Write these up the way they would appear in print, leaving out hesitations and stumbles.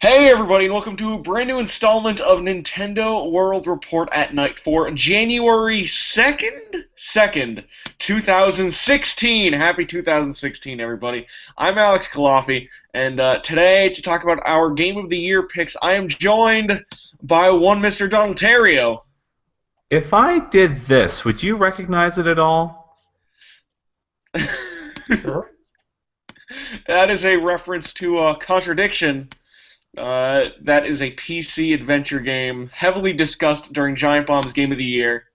Hey everybody, and welcome to a brand new installment of Nintendo World Report at Night for January 2nd, 2016. Happy 2016, everybody. I'm Alex Kalafi, and today, to talk about our Game of the Year picks, I am joined by one Mr. Donald Terrio. If I did this, would you recognize it at all? Sure. That is a reference to Contradiction. That is a PC adventure game heavily discussed during Giant Bomb's Game of the Year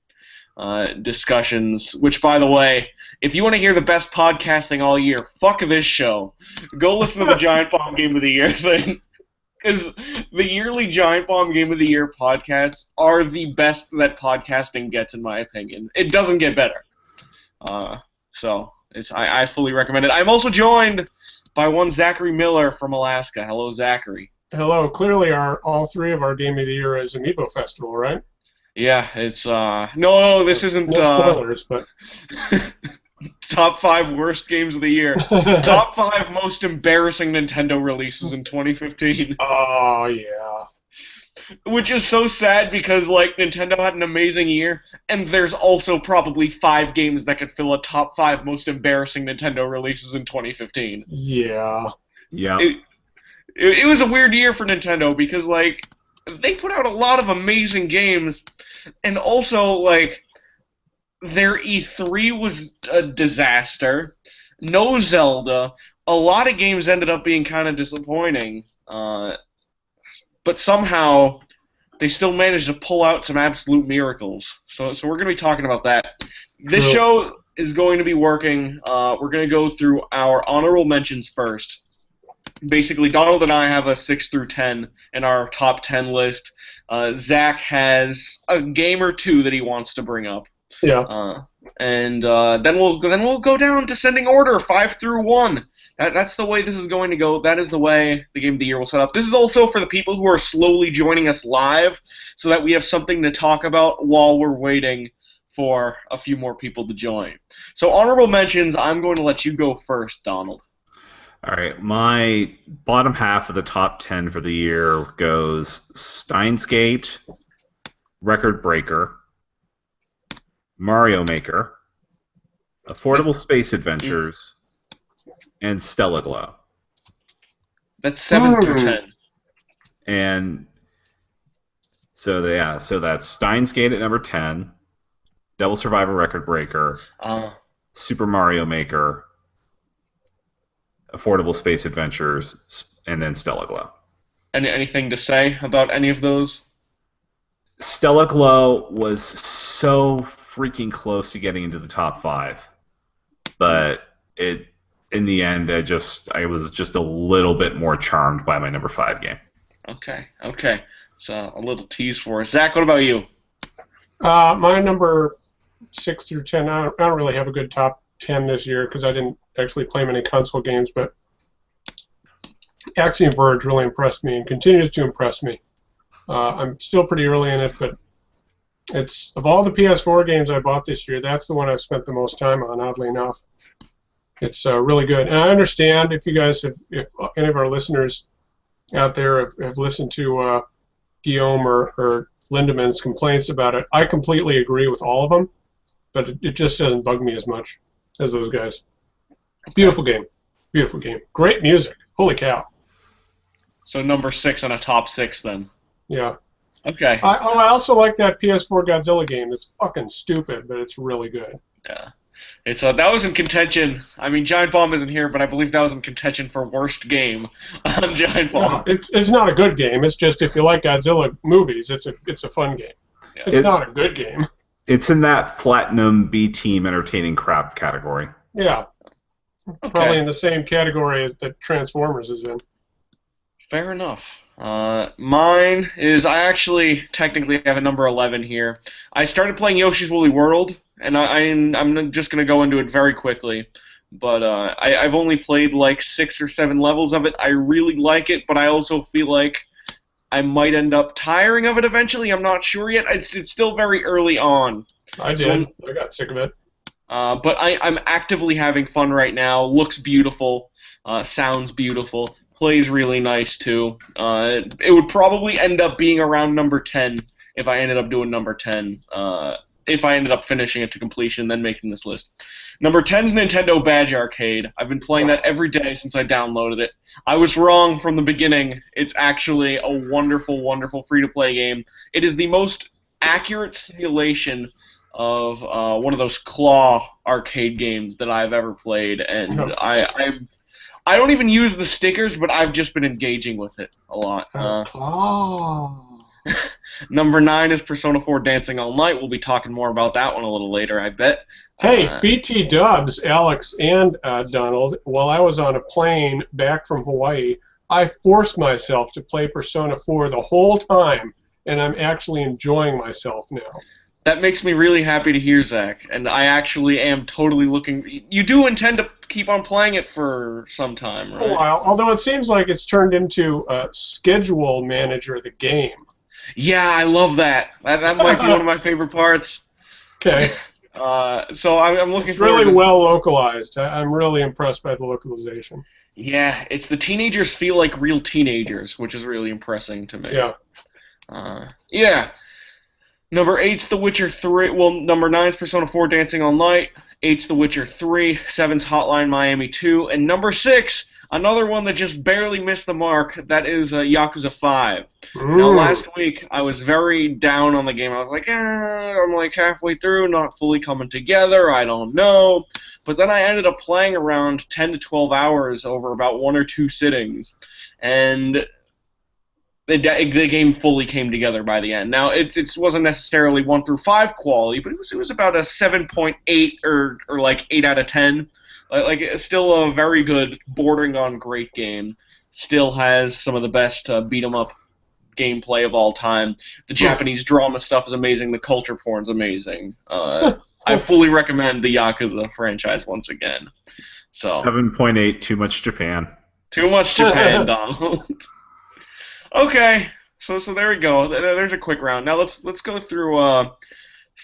discussions, which, by the way, if you want to hear the best podcasting all year, fuck this show. Go listen to the Giant Bomb Game of the Year thing. Because the yearly Giant Bomb Game of the Year podcasts are the best that podcasting gets, in my opinion. It doesn't get better. I fully recommend it. I'm also joined by one Zachary Miller from Alaska. Hello, Zachary. Hello. Clearly, all three of our Game of the Year is Amiibo Festival, right? Yeah, it's no, this isn't No spoilers, but top 5 worst games of the year. Top 5 most embarrassing Nintendo releases in 2015. Oh yeah. Which is so sad because Nintendo had an amazing year, and there's also probably 5 games that could fill a top 5 most embarrassing Nintendo releases in 2015. Yeah. Yeah. It was a weird year for Nintendo because, they put out a lot of amazing games, and also, their E3 was a disaster. No Zelda. A lot of games ended up being kind of disappointing. But somehow, they still managed to pull out some absolute miracles. So we're going to be talking about that. This True. show is going to be working. We're going to go through our honorable mentions first. Basically, Donald and I have a 6 through 10 in our top 10 list. Zach has a game or two that he wants to bring up. Yeah. And then we'll go down descending order, 5 through 1. That's the way this is going to go. That is the way the Game of the Year will set up. This is also for the people who are slowly joining us live, so that we have something to talk about while we're waiting for a few more people to join. So honorable mentions, I'm going to let you go first, Donald. All right. My bottom half of the top 10 for the year goes Steins Gate, Record Breaker, Mario Maker, Affordable Space Adventures, and Stella Glow. That's 7 through 10. And so that's Steins Gate at number 10, Devil Survivor Record Breaker, Super Mario Maker, Affordable Space Adventures, and then Stella Glow. Anything to say about any of those? Stella Glow was so freaking close to getting into the top 5, but in the end, I was just a little bit more charmed by my number 5 game. Okay. So a little tease for us. Zach, what about you? My number 6 through 10. I don't really have a good top 10 this year because I didn't actually play many console games, but Axiom Verge really impressed me and continues to impress me. I'm still pretty early in it, but it's of all the PS4 games I bought this year, that's the one I've spent the most time on, oddly enough. It's really good. And I understand if any of our listeners out there have listened to Guillaume or Lindemann's complaints about it. I completely agree with all of them, but it just doesn't bug me as much as those guys. Beautiful game. Beautiful game. Great music. Holy cow. So number 6 on a top 6 then. Yeah. Okay. I also like that PS4 Godzilla game. It's fucking stupid, but it's really good. Yeah. That was in contention. I mean, Giant Bomb isn't here, but I believe that was in contention for worst game on Giant Bomb. No, it's not a good game. It's just if you like Godzilla movies, it's a fun game. Yeah. It's not a good game. It's in that Platinum B-Team entertaining crap category. Yeah. Okay. Probably in the same category as that Transformers is in. Fair enough. Mine is, I actually technically have a number 11 here. I started playing Yoshi'S Woolly World, and I'm just going to go into it very quickly. But I've only played 6 or 7 levels of it. I really like it, but I also feel like I might end up tiring of it eventually. I'm not sure yet. It's still very early on. I did. I got sick of it. But I'm actively having fun right now. Looks beautiful. Sounds beautiful. Plays really nice too. It would probably end up being around number 10 if I ended up doing number 10. If I ended up finishing it to completion and then making this list. Number 10 is Nintendo Badge Arcade. I've been playing that every day since I downloaded it. I was wrong from the beginning. It's actually a wonderful, wonderful free-to-play game. It is the most accurate simulation of one of those claw arcade games that I've ever played, and I don't even use the stickers, but I've just been engaging with it a lot. Number 9 is Persona 4 Dancing All Night. We'll be talking more about that one a little later, I bet. Hey, BT Dubs, Alex, and Donald, while I was on a plane back from Hawaii, I forced myself to play Persona 4 the whole time, and I'm actually enjoying myself now. That makes me really happy to hear, Zach, and I actually am totally looking... You do intend to keep on playing it for some time, right? A while, although it seems like it's turned into a schedule manager of the game. Yeah, I love that. That might be one of my favorite parts. Okay. So I'm looking It's forward really to... well localized. I'm really impressed by the localization. Yeah, it's the teenagers feel like real teenagers, which is really impressive to me. Yeah. Yeah. Number 8's The Witcher 3. Well, number 9's Persona 4 Dancing All Night. 8's The Witcher 3. 7's Hotline Miami 2. And number 6, another one that just barely missed the mark. That is Yakuza 5. Now, last week, I was very down on the game. I was like, I'm like halfway through, not fully coming together. I don't know. But then I ended up playing around 10 to 12 hours over about 1 or 2 sittings. And... the game fully came together by the end. Now, it wasn't necessarily 1 through 5 quality, but it was about a 7.8 or like 8 out of 10. Like it's still a very good, bordering on great game. Still has some of the best beat 'em up gameplay of all time. The Japanese drama stuff is amazing. The culture porn's amazing. I fully recommend the Yakuza franchise once again. So 7.8, too much Japan. Too much Japan, Donald. Okay, so there we go. There's a quick round. Now let's go through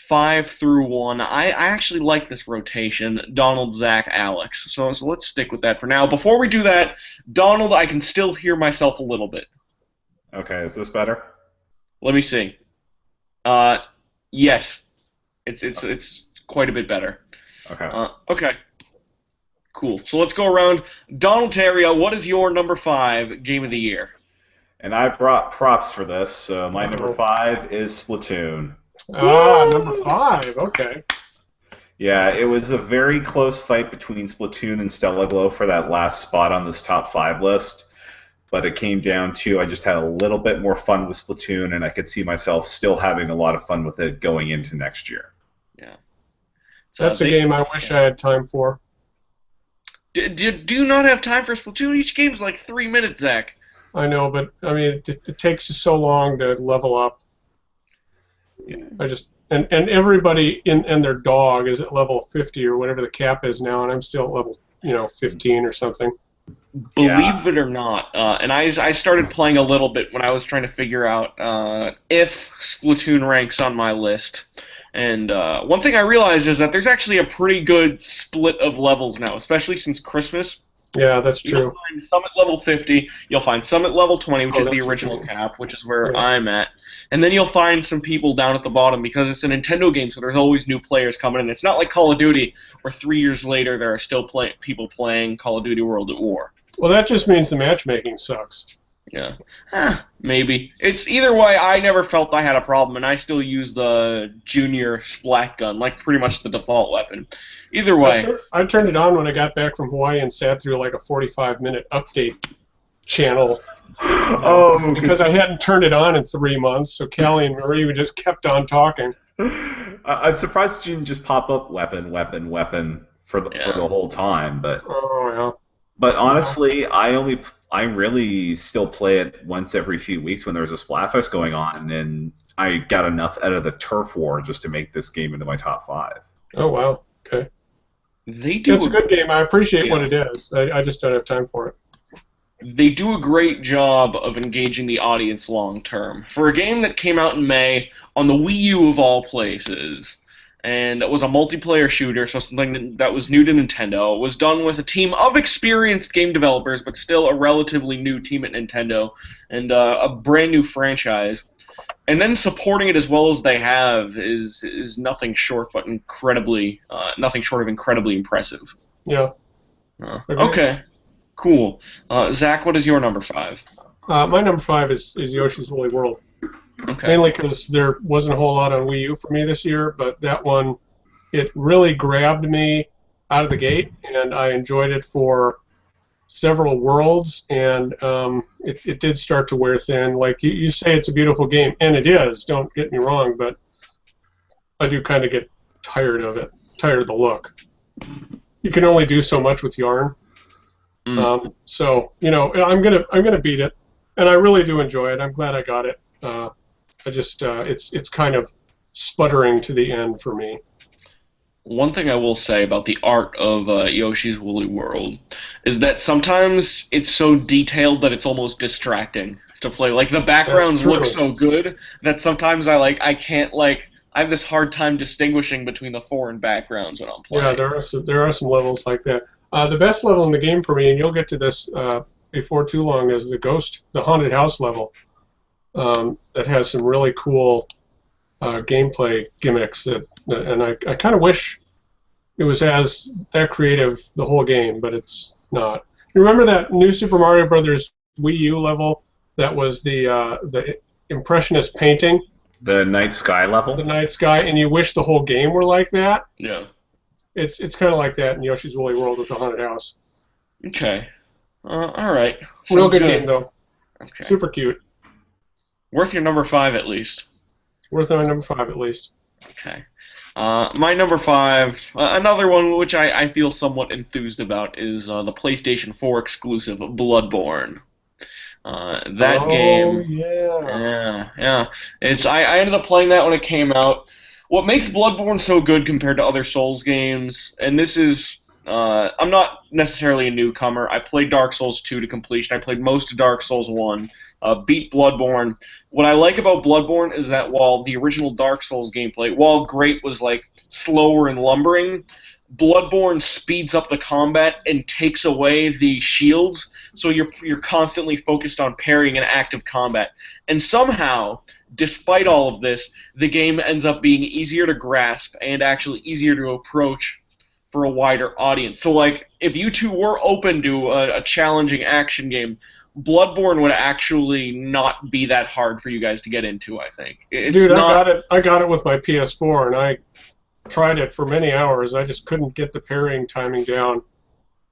5 through 1. I actually like this rotation: Donald, Zach, Alex. So let's stick with that for now. Before we do that, Donald, I can still hear myself a little bit. Okay, is this better? Let me see. Yes, it's quite a bit better. Okay. Okay. Cool. So let's go around. Donald Terrio, what is your number 5 game of the year? And I brought props for this, so my number 5 is Splatoon. Number 5, okay. Yeah, it was a very close fight between Splatoon and Stella Glow for that last spot on this top 5 list, but it came down to I just had a little bit more fun with Splatoon, and I could see myself still having a lot of fun with it going into next year. Yeah. So that's a game I wish I had time for. Do you not have time for Splatoon? Each game's like 3 minutes, Zach. I know, but I mean, it takes you so long to level up. Yeah. And everybody and their dog is at level 50 or whatever the cap is now, and I'm still at level 15 or something. Believe it or not, and I started playing a little bit when I was trying to figure out if Splatoon ranks on my list. And one thing I realized is that there's actually a pretty good split of levels now, especially since Christmas. Yeah, that's true. You'll find some at level 50, you'll find some at level 20, which is the that's original true. cap, which is where I'm at. And then you'll find some people down at the bottom because it's a Nintendo game, so there's always new players coming in. It's not like Call of Duty, where 3 years later there are still people playing Call of Duty World at War. Well, that just means the matchmaking sucks. Yeah. Maybe. It's either way, I never felt I had a problem, and I still use the junior splat gun, like pretty much the default weapon. Either way. I turned it on when I got back from Hawaii and sat through like a 45-minute update channel. Because I hadn't turned it on in 3 months, so Callie and Marie just kept on talking. I'm surprised you didn't just pop up weapon for the whole time, but But honestly, I really still play it once every few weeks when there's a Splatfest going on, and I got enough out of the turf war just to make this game into my top 5. Oh wow, okay. It's a good game. I appreciate what it is. I just don't have time for it. They do a great job of engaging the audience long term. For a game that came out in May on the Wii U of all places, and it was a multiplayer shooter, so something that was new to Nintendo. It was done with a team of experienced game developers, but still a relatively new team at Nintendo, and a brand new franchise. And then supporting it as well as they have is nothing short but nothing short of incredibly impressive. Yeah. Okay, cool. Zach, what is your number 5? My number 5 is Yoshi's Woolly World. Okay. Mainly because there wasn't a whole lot on Wii U for me this year, but that one, it really grabbed me out of the gate, and I enjoyed it for several worlds, and it did start to wear thin. Like you say, it's a beautiful game, and it is, don't get me wrong, but I do kind of get tired of it, tired of the look. You can only do so much with yarn. So, I'm gonna beat it, and I really do enjoy it. I'm glad I got it. I just it's kind of sputtering to the end for me. One thing I will say about the art of Yoshi's Woolly World is that sometimes it's so detailed that it's almost distracting to play. Like the backgrounds look so good that sometimes I can't I have this hard time distinguishing between the foreign backgrounds when I'm playing. Yeah, there are some levels like that. The best level in the game for me, and you'll get to this before too long, is the haunted house level. That has some really cool gameplay gimmicks and I kind of wish it was that creative the whole game, but it's not. You remember that new Super Mario Brothers Wii U level that was the impressionist painting? The night sky level? The night sky, and you wish the whole game were like that? Yeah. It's kind of like that in Yoshi's Woolly World with the haunted house. Okay. All right. Real good game, though. Okay. Super cute. Worth your number 5 at least. Worth my number 5 at least. Okay. My number 5, another one which I feel somewhat enthused about, is the PlayStation 4 exclusive Blood-Borne. That game. Yeah. I ended up playing that when it came out. What makes Blood-Borne so good compared to other Souls games, and this is, I'm not necessarily a newcomer. I played Dark Souls 2 to completion. I played most of Dark Souls 1. Beat Blood-Borne. What I like about Blood-Borne is that while the original Dark Souls gameplay, while great, was slower and lumbering, Blood-Borne speeds up the combat and takes away the shields, so you're constantly focused on parrying and active combat. And somehow, despite all of this, the game ends up being easier to grasp and actually easier to approach for a wider audience. So, if you two were open to a challenging action game, Blood-Borne would actually not be that hard for you guys to get into, I think. Dude, I got it with my PS4, and I tried it for many hours. I just couldn't get the parrying timing down,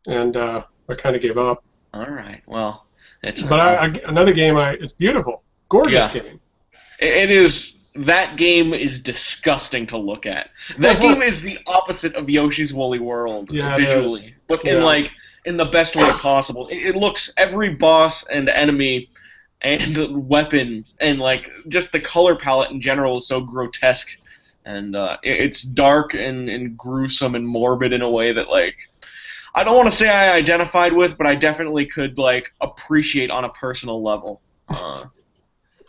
and I kind of gave up. All right, well, it's. But another game, it's beautiful, gorgeous game. It is. That game is disgusting to look at. That game is the opposite of Yoshi's Woolly World visually, but in the best way possible. It looks, every boss and enemy and weapon and just the color palette in general is so grotesque, and it's dark and gruesome and morbid in a way that I don't want to say I identified with, but I definitely could appreciate on a personal level.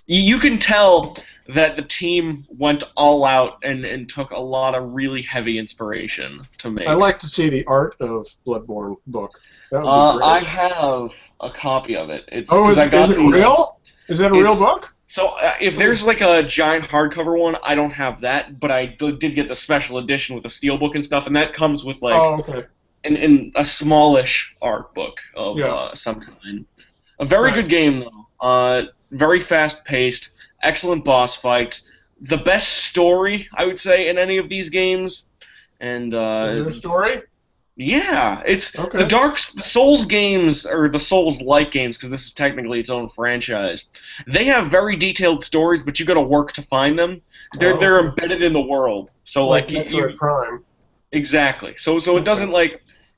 You can tell that the team went all out and took a lot of really heavy inspiration to make. I'd like to see the art of Blood-Borne book. That would be great. I have a copy of it. Is it real? Is that a real book? So if there's a giant hardcover one, I don't have that, but I did get the special edition with the steelbook and stuff, and that comes with in a smallish art book of some kind. A very good game though. Very fast-paced, excellent boss fights, the best story, I would say, in any of these games. And is there a story? Yeah, it's the Dark Souls games, or the Souls-like games, because this is technically its own franchise. They have very detailed stories, but you got to work to find them. They're embedded in the world, so Metroid Prime. Exactly. So it doesn't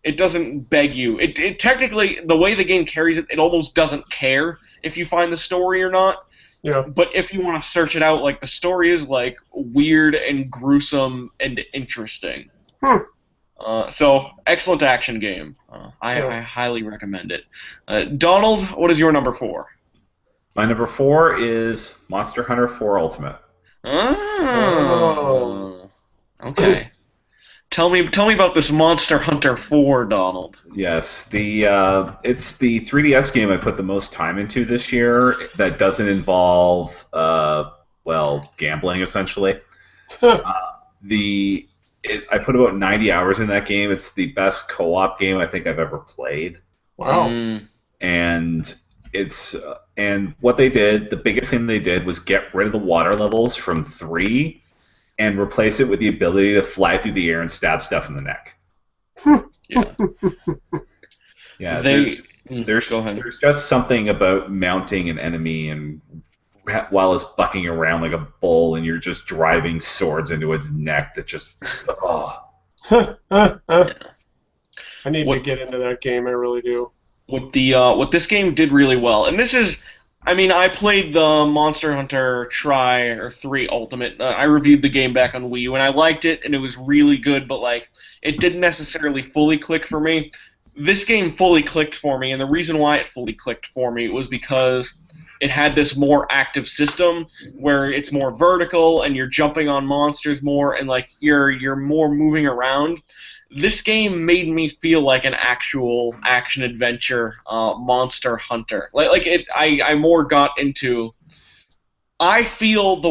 it doesn't beg you. It technically, the way the game carries it, it almost doesn't care if you find the story or not. Yeah. But if you want to search it out, the story is weird and gruesome and interesting. So excellent action game. I highly recommend it. Donald, what is your number 4? My number 4 is Monster Hunter 4 Ultimate. Oh. Okay. Tell me about this Monster Hunter 4, Donald. Yes, it's the 3DS game I put the most time into this year that doesn't involve gambling essentially. The I put about 90 hours in that game. It's the best co-op game I think I've ever played, Wow. and and what they did, the biggest thing they did was get rid of the water levels from 3 and replace it with the ability to fly through the air and stab stuff in the neck. Yeah. Yeah, They there's Go ahead. there's just something about mounting an enemy and while it's bucking around like a bull and you're just driving swords into its neck that just I need to What get into that game. I really do. what this game did really well, and this is, I mean, I played the Monster Hunter Tri or 3 Ultimate. I reviewed the game back on Wii U, and I liked it, and it was really good, but like, it didn't necessarily fully click for me. This game fully clicked for me, and the reason why it fully clicked for me was because it had this more active system where it's more vertical and you're jumping on monsters more and like you're more moving around. This game made me feel like an actual action adventure Monster Hunter. Like it, I more got into. I feel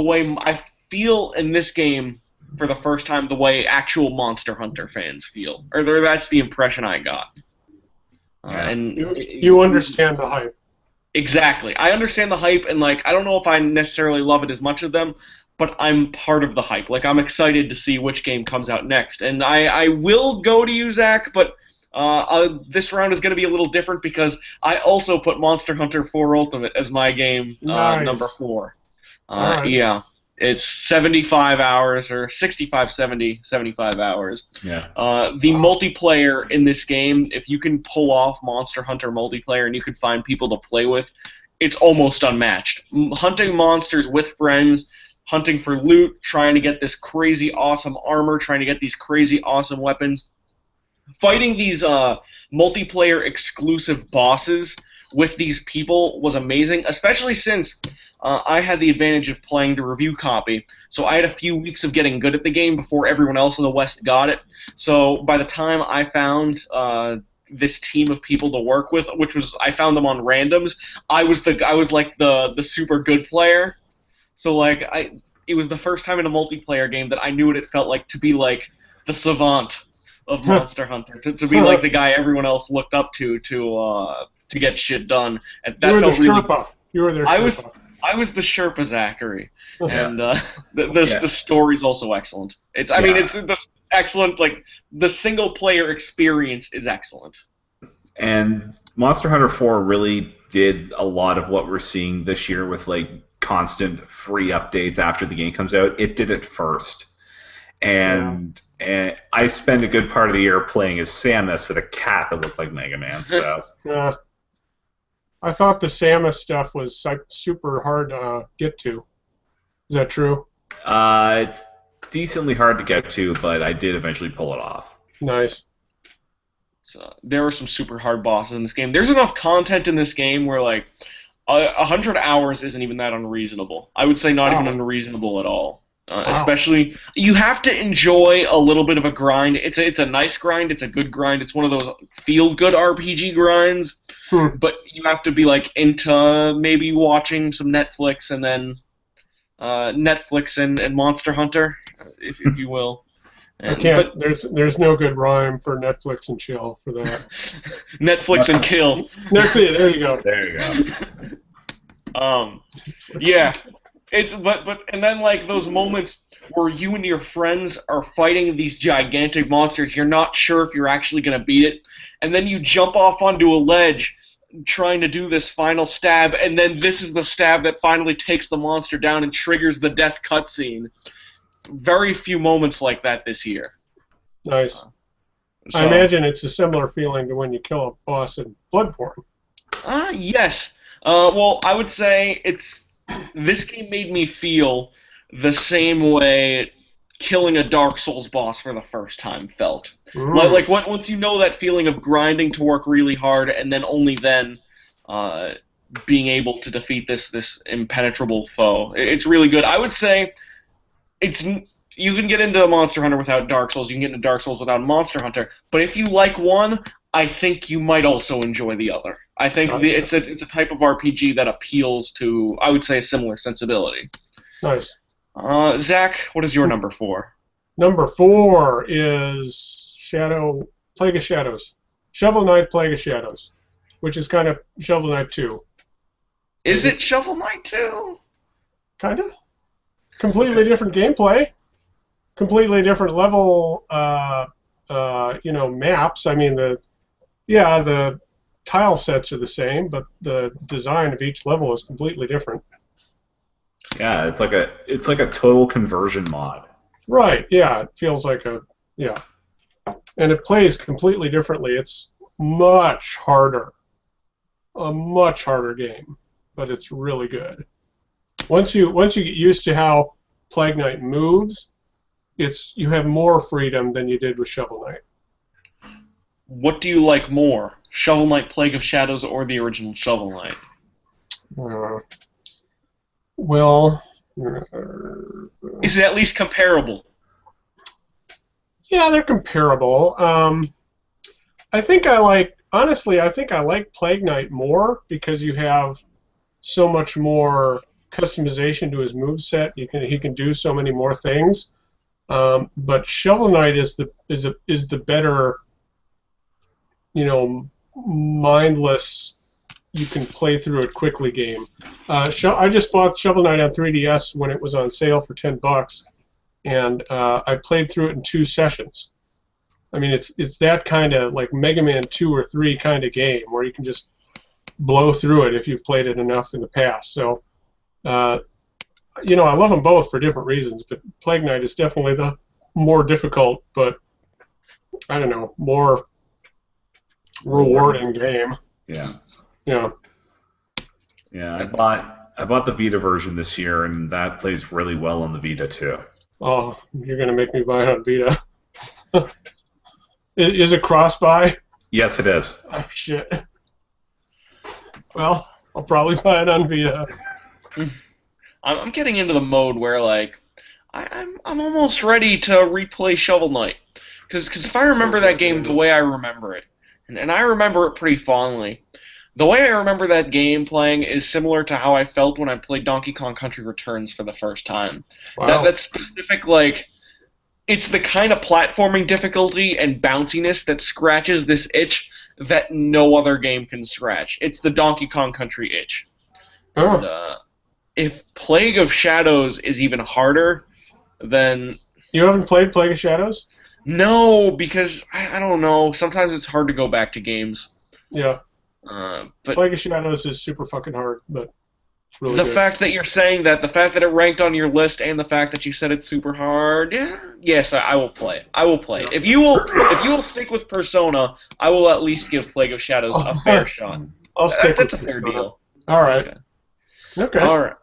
in this game for the first time the way actual Monster Hunter fans feel, or that's the impression I got. yeah. And You understand the hype. exactly. I understand the hype, and like I don't know if I necessarily love it as much as them, but I'm part of the hype. Like I'm excited to see which game comes out next, and I will go to you, Zach, but this round is going to be a little different because I also put Monster Hunter 4 Ultimate as my game Nice. number 4. All right. Yeah. It's 75 hours or 65, 70, 75 hours. Yeah. The multiplayer in this game, if you can pull off Monster Hunter multiplayer and you can find people to play with, it's almost unmatched. Hunting monsters with friends, hunting for loot, trying to get this crazy awesome armor, trying to get these crazy awesome weapons, fighting these multiplayer exclusive bosses with these people was amazing, especially since I had the advantage of playing the review copy, so I had a few weeks of getting good at the game before everyone else in the West got it. So by the time I found this team of people to work with, which was I found them on randoms, I was like the super good player. So like it was the first time in a multiplayer game that I knew what it felt like to be like the savant of Monster Hunter, to be like the guy everyone else looked up to get shit done. And that You were the felt really. Sherpa. You were their I Sherpa. was the Sherpa Zachary, Yeah. and the story's also excellent. I mean, it's excellent. Like the single player experience is excellent. And Monster Hunter 4 really did a lot of what we're seeing this year with like constant free updates after the game comes out. It did it first. And I spent a good part of the year playing as Samus with a cat that looked like Mega Man. So Yeah. I thought the Samus stuff was super hard to get to. Is that true? it's decently hard to get to, but I did eventually pull it off. Nice. So there were some super hard bosses in this game. There's enough content in this game where like 100 hours isn't even that unreasonable. I would say not even unreasonable at all. Especially, you have to enjoy a little bit of a grind. It's a nice grind. It's a good grind. It's one of those feel-good RPG grinds. But you have to be like into maybe watching some Netflix and then Netflix and Monster Hunter, if you will. I can't. There's no good rhyme for Netflix and chill for that. Netflix and kill. That's it. There you go. There you go. Yeah. It's but and then like those moments where you and your friends are fighting these gigantic monsters, you're not sure if you're actually gonna beat it, and then you jump off onto a ledge trying to do this final stab, and then this is the stab that finally takes the monster down and triggers the death cutscene. Very few moments like that this year. Nice. I imagine it's a similar feeling to when you kill a boss in Blood-Borne. Yes. Well, I would say this game made me feel the same way killing a Dark Souls boss for the first time felt. Like once you know that feeling of grinding to work really hard and then only then being able to defeat this impenetrable foe. It's really good. I would say you can get into Monster Hunter without Dark Souls. You can get into Dark Souls without Monster Hunter. But if you like one, I think you might also enjoy the other. I think Gotcha. it's a type of RPG that appeals to, I would say, a similar sensibility. Nice. Zach, what is your number 4? Number 4 is Plague of Shadows. Shovel Knight Plague of Shadows, which is kind of Shovel Knight 2. Is it Shovel Knight 2? Kind of. Completely different gameplay. Completely different level, maps. I mean, the tile sets are the same, but the design of each level is completely different. Yeah, it's like a total conversion mod. Right, yeah, it feels like and it plays completely differently. It's much harder, a much harder game, but it's really good. Once you get used to how Plague Knight moves, you have more freedom than you did with Shovel Knight. What do you like more, Shovel Knight Plague of Shadows or the original Shovel Knight? Is it at least comparable? Yeah, they're comparable. I think I like Plague Knight more because you have so much more customization to his moveset. He can do so many more things. But Shovel Knight is the better, mindless. You can play through it quickly game. I just bought Shovel Knight on 3DS when it was on sale for $10, and I played through it in 2 sessions. I mean, it's that kind of like Mega Man 2 or 3 kind of game where you can just blow through it if you've played it enough in the past. So, I love them both for different reasons, but Plague Knight is definitely the more difficult, but I don't know, more rewarding game. Yeah. Yeah. Yeah, I bought the Vita version this year, and that plays really well on the Vita too. Oh, you're gonna make me buy it on Vita. Is it cross-buy? Yes, it is. Oh shit. Well, I'll probably buy it on Vita. I'm getting into the mode where like I'm almost ready to replay Shovel Knight because if I remember that game the way I remember it, and I remember it pretty fondly, the way I remember that game playing is similar to how I felt when I played Donkey Kong Country Returns for the first time. Wow. That specific like. It's the kind of platforming difficulty and bounciness that scratches this itch that no other game can scratch. It's the Donkey Kong Country itch. Oh. And, if Plague of Shadows is even harder, then... You haven't played Plague of Shadows? No, because, I don't know, sometimes it's hard to go back to games. Yeah. But Plague of Shadows is super fucking hard, but it's really the good. fact that you're saying that, the fact that it ranked on your list, and the fact that you said it's super hard, yes, I will play it. I will play it. If you will stick with Persona, I will at least give Plague of Shadows a fair shot. I'll stick That's a with fair Persona. deal. All right. Okay. All right.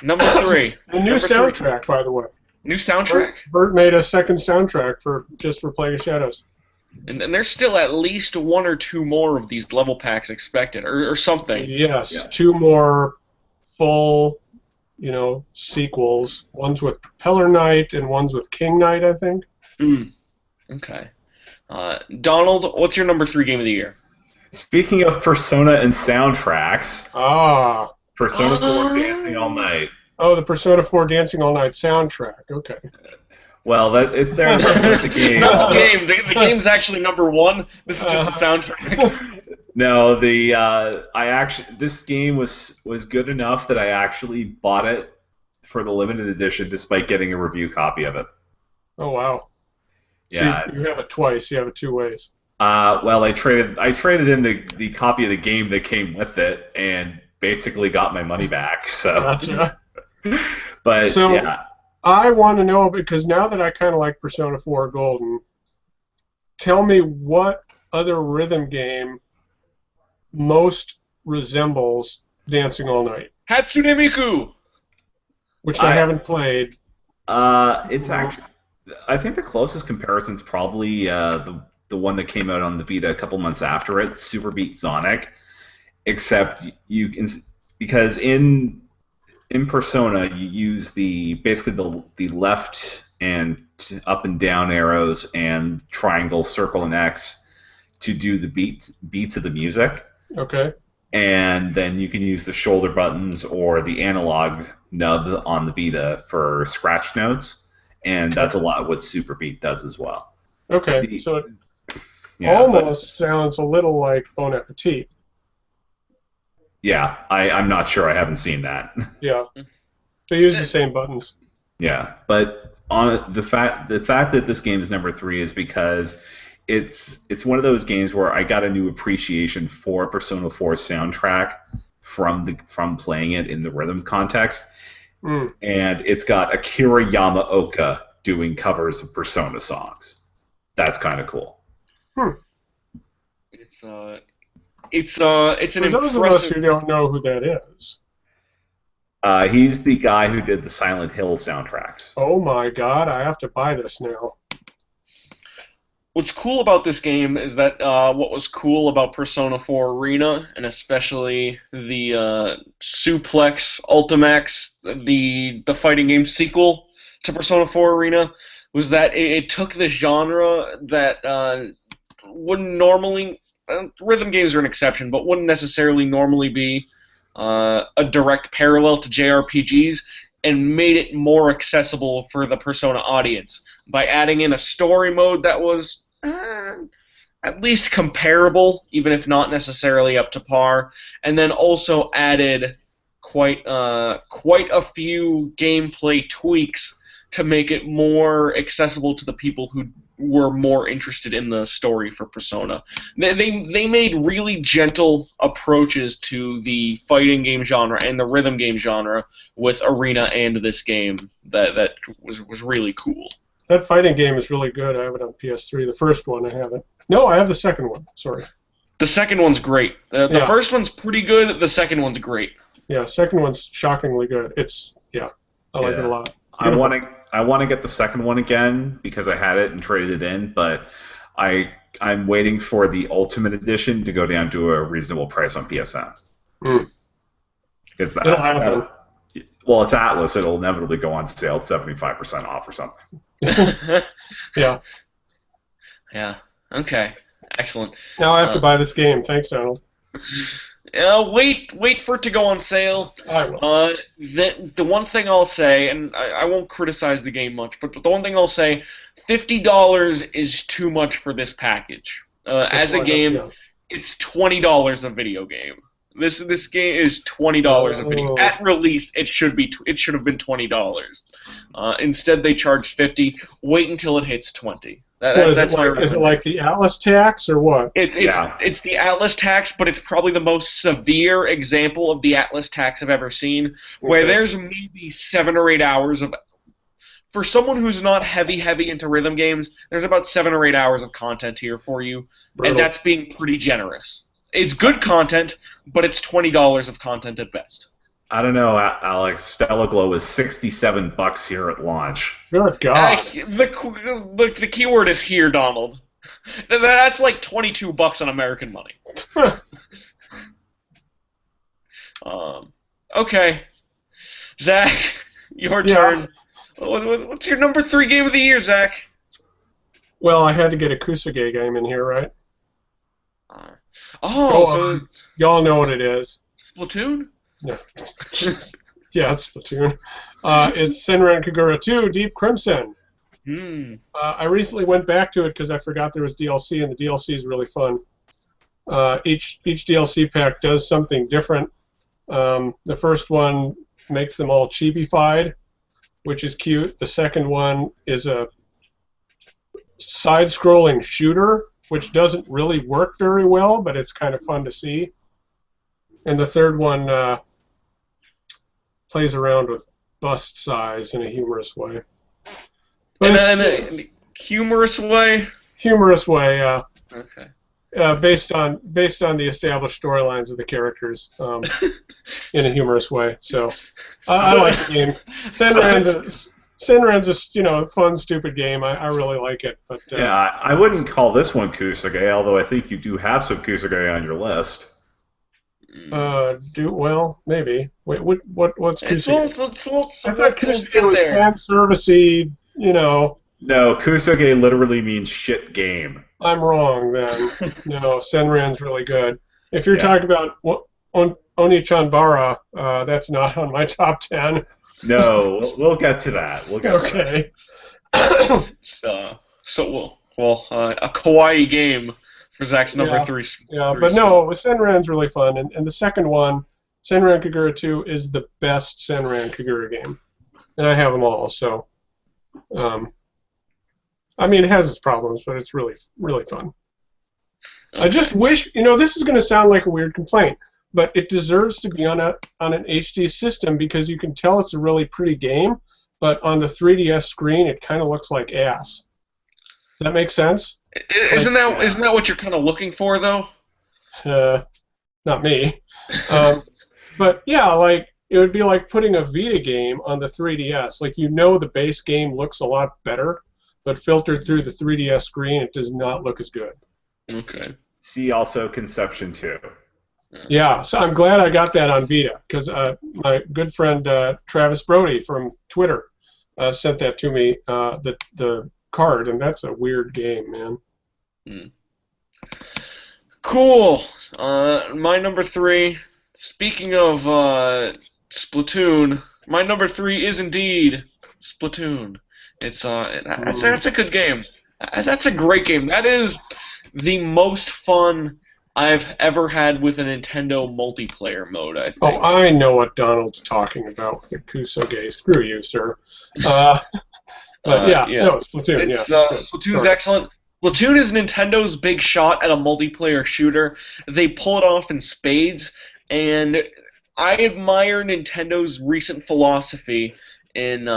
Number 3. A new Number 3. soundtrack, by the way. New soundtrack? Bert made a second soundtrack just for Plague of Shadows. And there's still at least 1 or 2 more of these level packs expected, or something. Yes, Yeah. 2 more full, sequels. One's with Propeller Knight and one's with King Knight, I think. Okay. Donald, what's your number 3 game of the year? Speaking of Persona and soundtracks, Ah. Persona 4 Dancing All Night. Oh, the Persona 4 Dancing All Night soundtrack. Okay. Well, it's there in the game. Not the game. The game's actually number 1. This is just the soundtrack. No, this game was good enough that I actually bought it for the limited edition, despite getting a review copy of it. Oh, wow. Yeah. So you have it twice. You have it 2 ways. Well, I traded in the copy of the game that came with it, and basically got my money back. So. Gotcha. But So, yeah. I want to know, because now that I kind of like Persona 4 Golden, tell me what other rhythm game most resembles Dancing All Night, Hatsune Miku! which I haven't played. It's actually, I think the closest comparison is probably the one that came out on the Vita a couple months after it, Super Beat Sonic, except because in Persona you use basically the left and up and down arrows and triangle, circle, and X to do the beats of the music. Okay. And then you can use the shoulder buttons or the analog nub on the Vita for scratch notes, and that's a lot what Super Beat does as well. Okay, so it Yeah, almost sounds a little like Bon Appetit. yeah, I'm not sure. I haven't seen that. Yeah, they use the same buttons. Yeah, but on the fact that this game is number 3 is because it's one of those games where I got a new appreciation for Persona 4 soundtrack from playing it in the rhythm context, and it's got Akira Yamaoka doing covers of Persona songs. That's kind of cool. It's an For those of us who don't know who that is. He's the guy who did the Silent Hill soundtracks. Oh my God! I have to buy this now. What's cool about this game is that what was cool about Persona 4 Arena, and especially the Suplex Ultimax, the fighting game sequel to Persona 4 Arena, was that it took this genre that wouldn't normally... rhythm games are an exception, but wouldn't necessarily normally be a direct parallel to JRPGs, and made it more accessible for the Persona audience by adding in a story mode that was at least comparable, even if not necessarily up to par, and then also added quite a few gameplay tweaks to make it more accessible to the people who were more interested in the story for Persona. They made really gentle approaches to the fighting game genre and the rhythm game genre with Arena and this game that was really cool. That fighting game is really good. I have it on PS3. The first one I haven't. No, I have the second one. Sorry. The second one's great. The first one's pretty good. The second one's great. Yeah, second one's shockingly good. I like it a lot. Beautiful. I want to get the second one again because I had it and traded it in, but I'm waiting for the Ultimate Edition to go down to a reasonable price on PSN. Because It'll happen. Well, it's Atlas. It'll inevitably go on sale at 75% off or something. Yeah. Yeah. Okay. Excellent. Now I have to buy this game. Thanks, Donald. Wait for it to go on sale. I will. The one thing I'll say, and I won't criticize the game much, but the one thing I'll say, $50 is too much for this package. As a game, it's $20 a video game. This game is $20 a video. At release, it should have been $20. Instead, they charged $50. Wait until it hits $20. Is it like the Atlas tax or what? It's the Atlas tax, but it's probably the most severe example of the Atlas tax I've ever seen, where there's maybe 7 or 8 hours of... For someone who's not heavy into rhythm games, there's about 7 or 8 hours of content here for you, and that's being pretty generous. It's good content, but it's $20 of content at best. I don't know, Alex. Stella Glow was $67 here at launch. Good God. The keyword is here, Donald. That's like $22 on American money. Okay. Zach, your turn. What's your number 3 game of the year, Zach? Well, I had to get a Kusage game in here, right? So y'all know what it is. Splatoon? No. Yeah, it's Splatoon. It's Senran Kagura 2, Deep Crimson. I recently went back to it because I forgot there was DLC, and the DLC is really fun. Each DLC pack does something different. The first one makes them all chibi-fied, which is cute. The second one is a side-scrolling shooter, which doesn't really work very well, but it's kind of fun to see. And the third one plays around with bust size in a humorous way. In a humorous way? Humorous way, yeah. Okay. Based on the established storylines of the characters, in a humorous way. So I like the game. Senran's a fun, stupid game. I really like it. But I wouldn't call this one Kusage, although I think you do have some Kusage on your list. Maybe. Wait, what's Kusage? I I thought Kusage was fan servicey, you know, No, Kusoge literally means shit game. I'm wrong then. No, Senran's really good. If you're Yeah. talking about Onichanbara, that's not on my top 10. No, we'll get to that. We'll get to that. Okay. A kawaii game for Zach's number Yeah, three. yeah, Three but spot. no, Senran's really fun, and the second one, Senran Kagura 2, is the best Senran Kagura game, and I have them all. So, I mean, it has its problems, but it's really, really fun. Okay. I just wish, this is going to sound like a weird complaint, but it deserves to be on an HD system because you can tell it's a really pretty game, but on the 3DS screen, it kind of looks like ass. Does that make sense? Isn't that what you're kind of looking for though? Not me. But yeah, like it would be like putting a Vita game on the 3DS. Like the base game looks a lot better, but filtered through the 3DS screen, it does not look as good. Okay. See also Conception 2. Yeah, so I'm glad I got that on Vita because my good friend Travis Brody from Twitter sent that to me, the card, and that's a weird game, man. Cool. My number 3. Speaking of Splatoon, my number 3 is indeed Splatoon. That's a good game. That's a great game. That is the most fun I've ever had with a Nintendo multiplayer mode, I think. Oh, I know what Donald's talking about with the Kusoge. Screw you, sir. But yeah, no, Splatoon. Splatoon's excellent. Splatoon is Nintendo's big shot at a multiplayer shooter. They pull it off in spades, and I admire Nintendo's recent philosophy in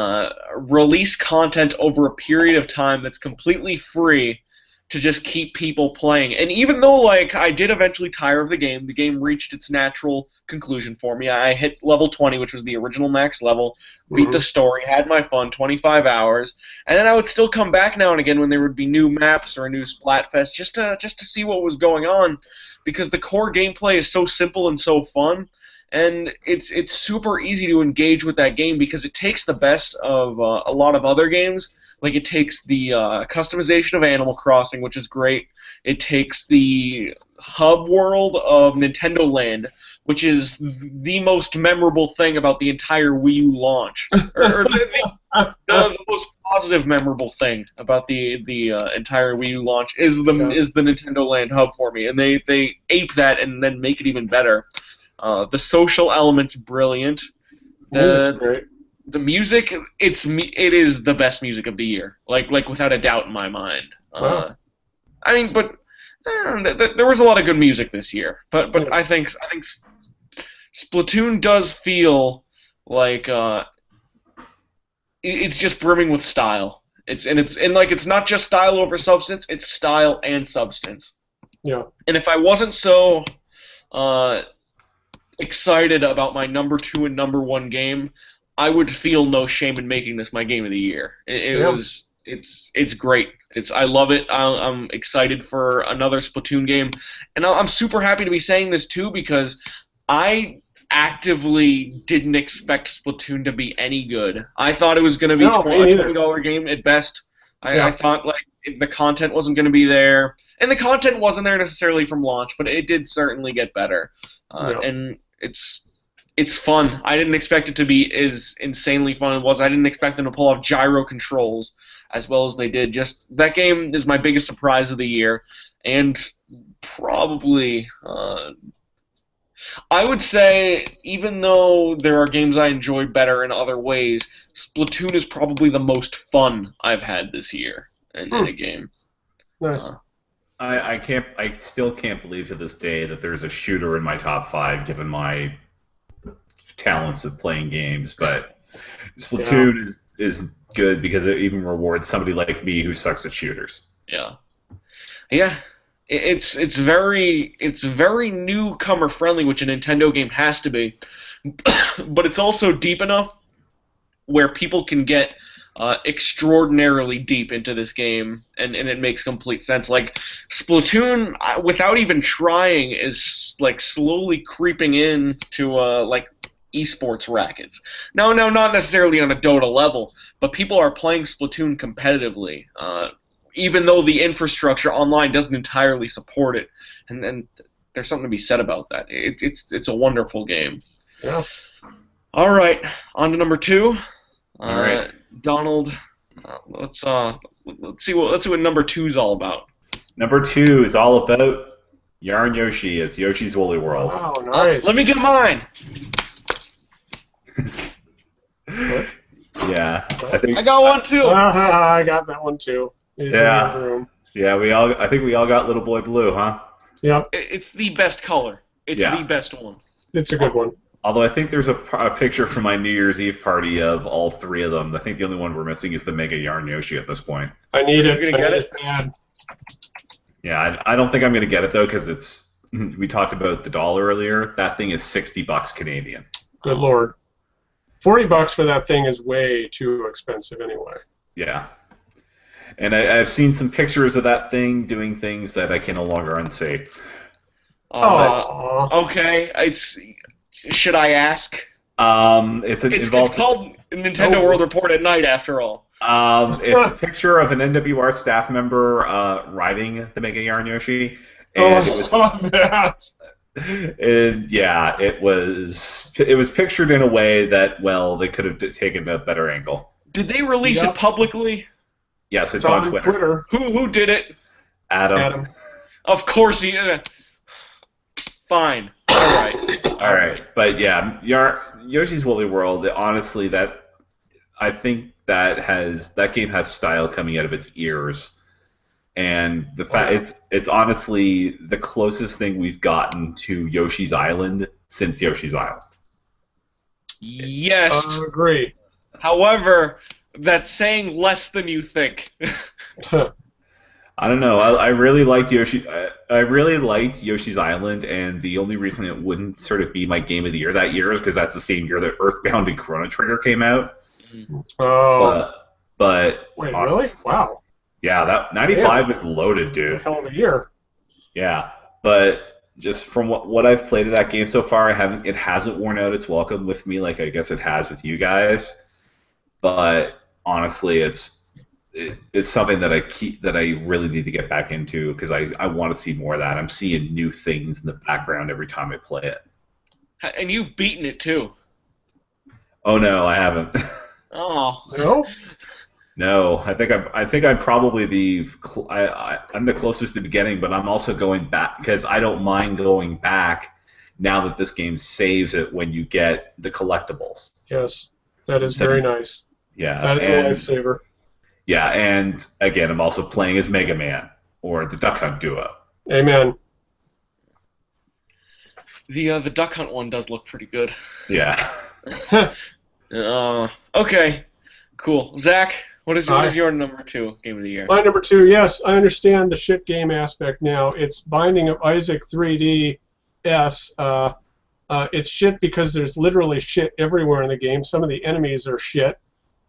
release content over a period of time that's completely free to just keep people playing. And even though I did eventually tire of the game reached its natural conclusion for me. I hit level 20, which was the original max level, beat the story, had my fun, 25 hours, and then I would still come back now and again when there would be new maps or a new Splatfest just to see what was going on, because the core gameplay is so simple and so fun. And it's super easy to engage with that game because it takes the best of a lot of other games. Like, it takes the customization of Animal Crossing, which is great. It takes the hub world of Nintendo Land, which is the most memorable thing about the entire Wii U launch. or the most positive memorable thing about the entire Wii U launch is the Nintendo Land hub for me. And they ape that and then make it even better. The social element's brilliant. Music's great. The music, it is the best music of the year, like without a doubt in my mind. Wow. I mean, but there was a lot of good music this year. But I think Splatoon does feel like it's just brimming with style. It's not just style over substance; it's style and substance. Yeah. And if I wasn't so excited about my number 2 and number 1 game, I would feel no shame in making this my game of the year. It's great. I love it. I'm excited for another Splatoon game, and I'm super happy to be saying this too because I actively didn't expect Splatoon to be any good. I thought it was going to be a $20 game at best. I thought the content wasn't going to be there, and the content wasn't there necessarily from launch, but it did certainly get better, and it's fun. I didn't expect it to be as insanely fun as it was. I didn't expect them to pull off gyro controls as well as they did. Just that game is my biggest surprise of the year, and probably I would say, even though there are games I enjoy better in other ways, Splatoon is probably the most fun I've had this year in a game. Nice. I still can't believe to this day that there's a shooter in my top 5 given my talents of playing games, but Splatoon is good because it even rewards somebody like me who sucks at shooters. Yeah. It's very newcomer friendly, which a Nintendo game has to be, but it's also deep enough where people can get extraordinarily deep into this game, and it makes complete sense. Like, Splatoon, without even trying, is slowly creeping in to esports rackets. No, not necessarily on a Dota level, but people are playing Splatoon competitively, even though the infrastructure online doesn't entirely support it. And there's something to be said about that. It's a wonderful game. Yeah. All right, on to number 2. All right. Donald, let's see what number 2 is all about. Number 2 is all about Yarn Yoshi. It's Yoshi's Woolly World. Wow, nice. Let me get mine. Yeah, I got one too. I got that one too. He's in the other room. Yeah, I think we all got Little Boy Blue, huh? Yep. It's the best color. It's the best one. It's a good one. Although I think there's a picture from my New Year's Eve party of all 3 of them. I think the only one we're missing is the Mega Yarn Yoshi at this point. I need it. You're gonna get it? Bad. Yeah, I don't think I'm gonna get it though because it's. We talked about the dollar earlier. That thing is $60 Canadian. Good lord. $40 for that thing is way too expensive anyway. Yeah. And I've seen some pictures of that thing doing things that I can no longer unsee. Okay. Should I ask? It's called Nintendo World Report at Night, after all. It's a picture of an NWR staff member riding the Mega Yarn Yoshi. And I saw that. And yeah, it was pictured in a way that, well, they could have taken a better angle. Did they release it publicly? Yes, it's on Twitter. Who did it? Adam. Of course he. Fine. All right. But yeah, Yoshi's Woolly World. Honestly, I think that game has style coming out of its ears. And the fact it's honestly the closest thing we've gotten to Yoshi's Island since Yoshi's Island. Yes. I agree. However, that's saying less than you think. I don't know. I really liked I really liked Yoshi's Island, and the only reason it wouldn't sort of be my game of the year that year is because that's the same year that Earthbound and Chrono Trigger came out. Oh. But wait, really? Wow. Yeah, that 95 was loaded, dude. Hell of a year. Yeah, but just from what I've played of that game so far, it hasn't worn out its welcome with me like I guess it has with you guys. But honestly, it's something that I really need to get back into because I want to see more of that. I'm seeing new things in the background every time I play it. And you've beaten it too. Oh no, I haven't. Oh. No? No, I think I'm probably I'm the closest to beginning, but I'm also going back because I don't mind going back now that this game saves it when you get the collectibles. Yes, that is very nice. Yeah, that is a lifesaver. Yeah, and again, I'm also playing as Mega Man or the Duck Hunt duo. Amen. The Duck Hunt one does look pretty good. Yeah. Okay, cool. Zach, what is your number 2 game of the year? My number 2, yes, I understand the shit game aspect now. It's Binding of Isaac 3D S. It's shit because there's literally shit everywhere in the game. Some of the enemies are shit.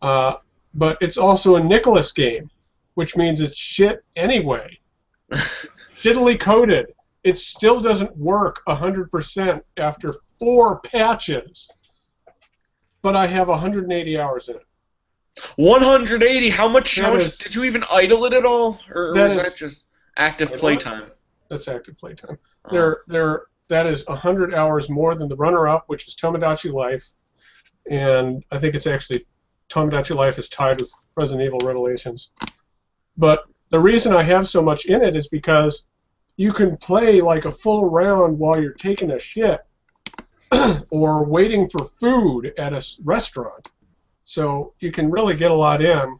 But it's also a Nicholas game, which means it's shit anyway. Shittily coded. It still doesn't work 100% after 4 patches. But I have 180 hours in it. 180? How much did you even idle it at all? Or was that just active playtime? That's active playtime. That is 100 hours more than the runner-up, which is Tomodachi Life. And I think it's actually Tomodachi Life is tied with Resident Evil Revelations. But the reason I have so much in it is because you can play like a full round while you're taking a shit or waiting for food at a restaurant. So you can really get a lot in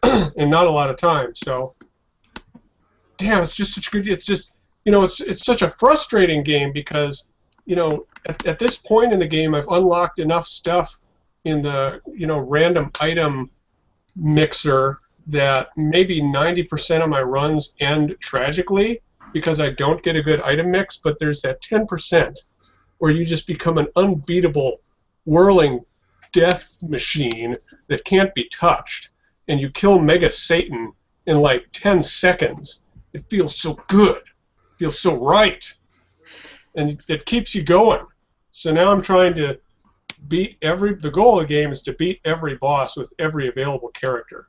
and not a lot of time. So, damn, it's just such a good. It's just it's such a frustrating game because at this point in the game I've unlocked enough stuff in the random item mixer that maybe 90% of my runs end tragically because I don't get a good item mix. But there's that 10% where you just become an unbeatable whirling death machine that can't be touched, and you kill Mega Satan in like 10 seconds. It feels so good. It feels so right. And it keeps you going. So now I'm trying to the goal of the game is to beat every boss with every available character.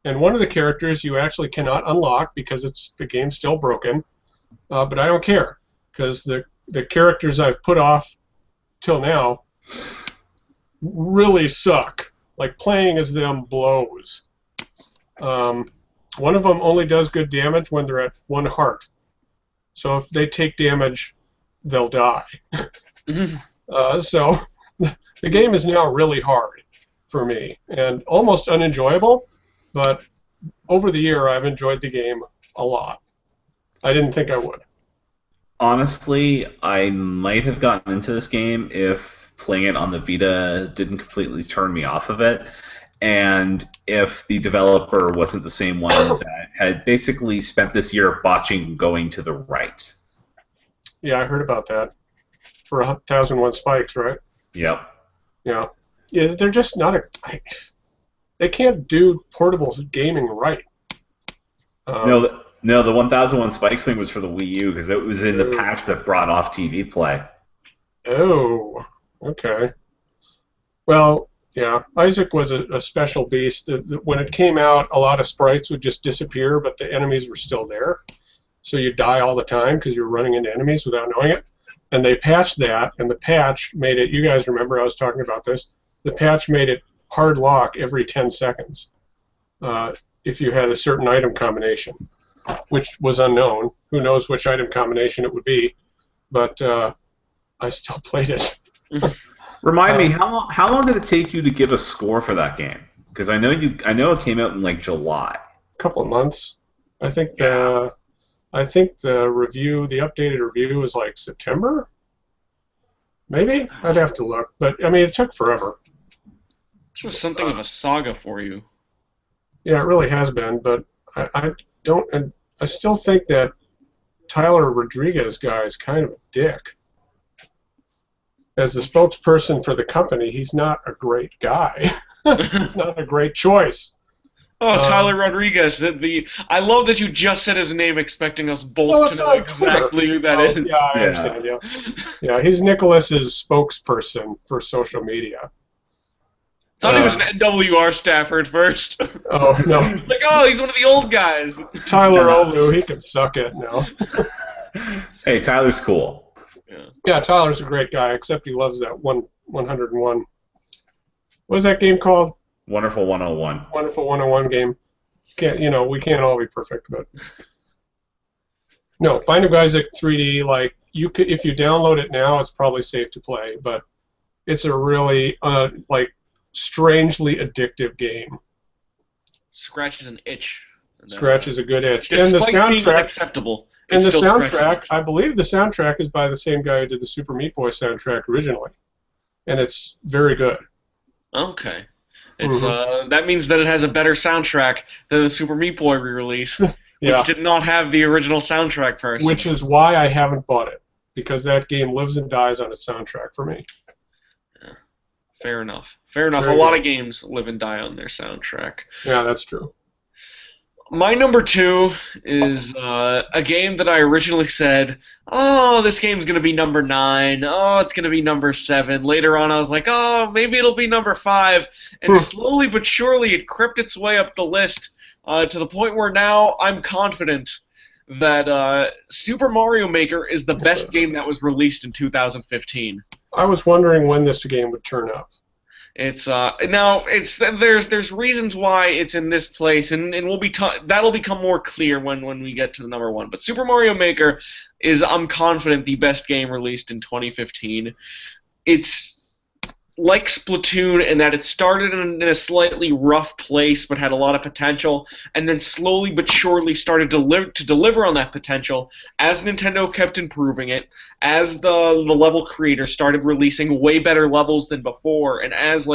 And one of the characters you actually cannot unlock because the game's still broken. But I don't care, because the characters I've put off till now really suck. Like, playing as them blows. One of them only does good damage when they're at 1 heart. So if they take damage, they'll die. So the game is now really hard for me and almost unenjoyable, but over the year I've enjoyed the game a lot. I didn't think I would. Honestly, I might have gotten into this game if playing it on the Vita didn't completely turn me off of it, and if the developer wasn't the same one that had basically spent this year botching going to the right. Yeah, I heard about that. For 1001 Spikes, right? Yep. Yeah. Yeah, they're just not they can't do portable gaming right. No, the 1001 Spikes thing was for the Wii U because it was in the patch that brought off TV play. Oh, okay. Well, yeah, Isaac was a special beast. When it came out, a lot of sprites would just disappear, but the enemies were still there. So you die all the time because you're running into enemies without knowing it. And they patched that, and the patch made it, you guys remember I was talking about this, the patch made it hard lock every 10 seconds if you had a certain item combination, which was unknown. Who knows which item combination it would be, but I still played it. Remind me, how long did it take you to give a score for that game? Because I know it came out in like July. A couple of months. I think the updated review was like September. Maybe I'd have to look, but I mean it took forever. This was something of a saga for you. Yeah, it really has been, but I still think that Tyler Rodriguez guy is kind of a dick. As the spokesperson for the company, he's not a great guy. Not a great choice. Oh, Tyler Rodriguez. I love that you just said his name expecting us both to know exactly who that is. Yeah, I understand, yeah, he's Nicholas's spokesperson for social media. Thought he was an NWR staffer at first. Oh, no. Like, oh, he's one of the old guys. Tyler Olu, he can suck it now. Hey, Tyler's cool. Yeah, Tyler's a great guy, except he loves that 101. What is that game called? Wonderful 101. Wonderful 101 game. We can't all be perfect, but no, Binding of Isaac 3D. Like if you download it now, it's probably safe to play, but it's a really strangely addictive game. Scratches an itch. Scratches a good itch, and the soundtrack unacceptable. And the soundtrack, I believe the soundtrack is by the same guy who did the Super Meat Boy soundtrack originally, and it's very good. Okay. It's that means that it has a better soundtrack than the Super Meat Boy re-release, which did not have the original soundtrack person. Which is why I haven't bought it, because that game lives and dies on its soundtrack for me. Yeah. Fair enough. A lot of games live and die on their soundtrack. Yeah, that's true. My number 2 is a game that I originally said, oh, this game's going to be number 9. Oh, it's going to be number 7. Later on, I was like, oh, maybe it'll be number 5. And slowly but surely, it crept its way up the list to the point where now I'm confident that Super Mario Maker is the best game that was released in 2015. I was wondering when this game would turn up. It's there's reasons why it's in this place, and that'll become more clear when we get to the number 1. But Super Mario Maker is, I'm confident, the best game released in 2015. It's like Splatoon in that it started in a slightly rough place but had a lot of potential, and then slowly but surely started to deliver on that potential as Nintendo kept improving it, as the level creators started releasing way better levels than before, and as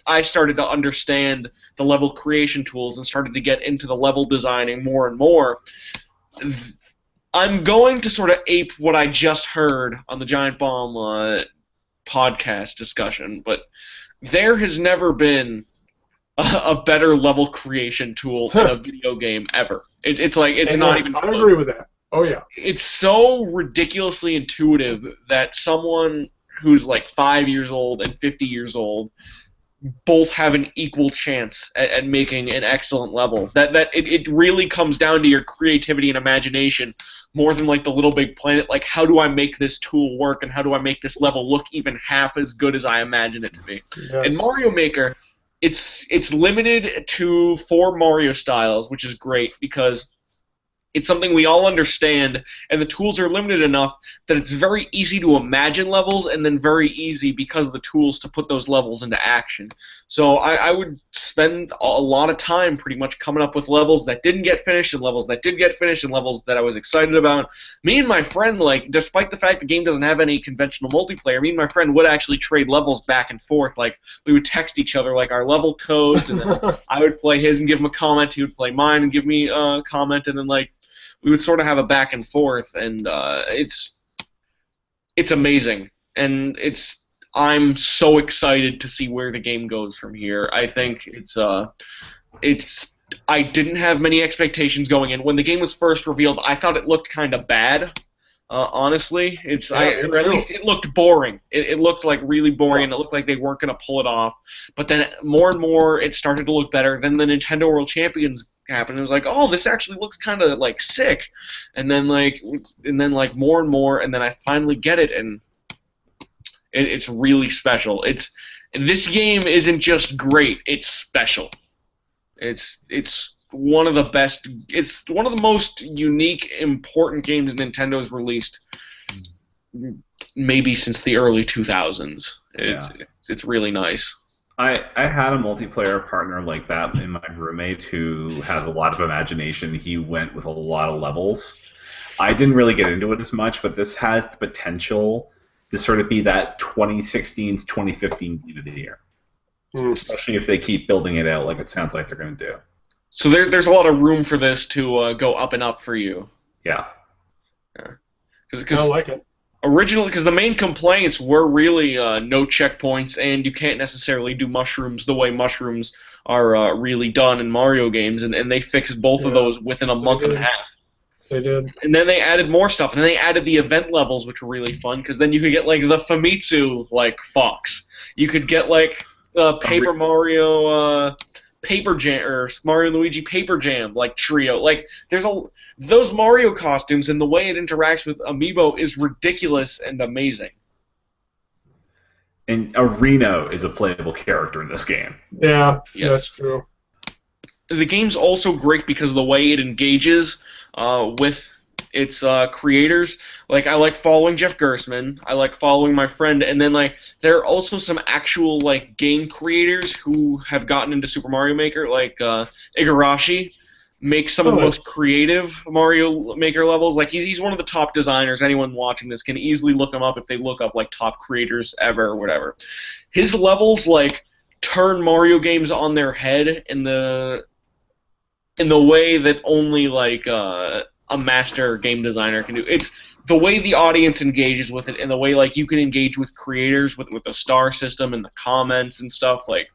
I started to understand the level creation tools and started to get into the level designing more and more. I'm going to sort of ape what I just heard on the Giant Bomb podcast discussion, but there has never been a better level creation tool in a video game ever. It's not even close. I agree with that. Oh yeah. It's so ridiculously intuitive that someone who's like 5 years old and 50 years old both have an equal chance at making an excellent level. It really comes down to your creativity and imagination more than like the Little Big Planet. Like, how do I make this tool work, and how do I make this level look even half as good as I imagine it to be? Yes. In Mario Maker, it's limited to 4 Mario styles, which is great because it's something we all understand, and the tools are limited enough that it's very easy to imagine levels, and then very easy because of the tools to put those levels into action. So I would spend a lot of time pretty much coming up with levels that didn't get finished, and levels that did get finished, and levels that I was excited about. Me and my friend, like, despite the fact the game doesn't have any conventional multiplayer, me and my friend would actually trade levels back and forth. Like, we would text each other, like, our level codes, and then I would play his and give him a comment, he would play mine and give me a comment, and then, like, we would sort of have a back and forth, and it's amazing, and I'm so excited to see where the game goes from here. I think I didn't have many expectations going in. When the game was first revealed, I thought it looked kind of bad. Honestly, or at least it looked boring. It looked like really boring, and it looked like they weren't going to pull it off. But then more and more, it started to look better. Then the Nintendo World Champions happened. It was like, oh, this actually looks kind of like sick. And then like more and more, and then I finally get it, and it's really special. This game isn't just great; it's special. It's one of the best. It's one of the most unique, important games Nintendo's released, maybe since the early 2000s. It's really nice. I had a multiplayer partner like that in my roommate who has a lot of imagination. He went with a lot of levels. I didn't really get into it as much, but this has the potential to sort of be that 2016 to 2015 game of the year, especially if they keep building it out like it sounds like they're going to do. So there's a lot of room for this to go up and up for you. Yeah. I like it. Originally, because the main complaints were really no checkpoints, and you can't necessarily do mushrooms the way mushrooms are really done in Mario games, and they fixed both of those within a month and a half. They did. And then they added more stuff, and then they added the event levels, which were really fun, because then you could get like the Famitsu like fox. You could get like Paper Mario. Paper Jam or Mario and Luigi Paper Jam like trio. Like those Mario costumes and the way it interacts with Amiibo is ridiculous and amazing. And Reno is a playable character in this game. Yeah, that's true. The game's also great because of the way it engages with its creators. Like, I like following Jeff Gersman, I like following my friend, and then like there are also some actual like game creators who have gotten into Super Mario Maker, like Igarashi makes some of the most creative Mario Maker levels. Like, he's one of the top designers. Anyone watching this can easily look him up if they look up like top creators ever or whatever. His levels like turn Mario games on their head in the way that only like a master game designer can do. It's the way the audience engages with it, and the way like you can engage with creators with the star system and the comments and stuff. Like,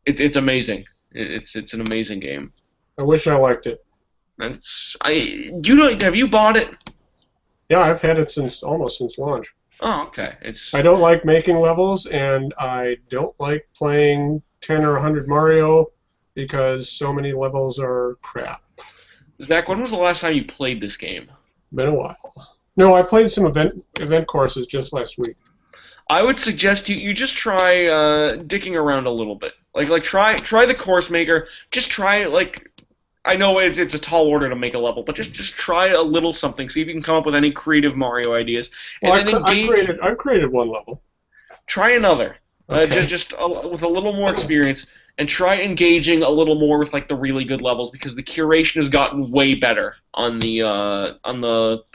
it's amazing. It's an amazing game. I wish I liked it. Have you bought it? Yeah, I've had it almost since launch. Oh, okay. I don't like making levels, and I don't like playing 10 or 100 Mario because so many levels are crap. Zach, when was the last time you played this game? Been a while. No, I played some event courses just last week. I would suggest you just try dicking around a little bit. Like try the course maker. Just try like, I know it's a tall order to make a level, but just try a little something. See if you can come up with any creative Mario ideas. Well, I've created one level. Try another. Okay. Just with a little more experience. And try engaging a little more with like the really good levels, because the curation has gotten way better on the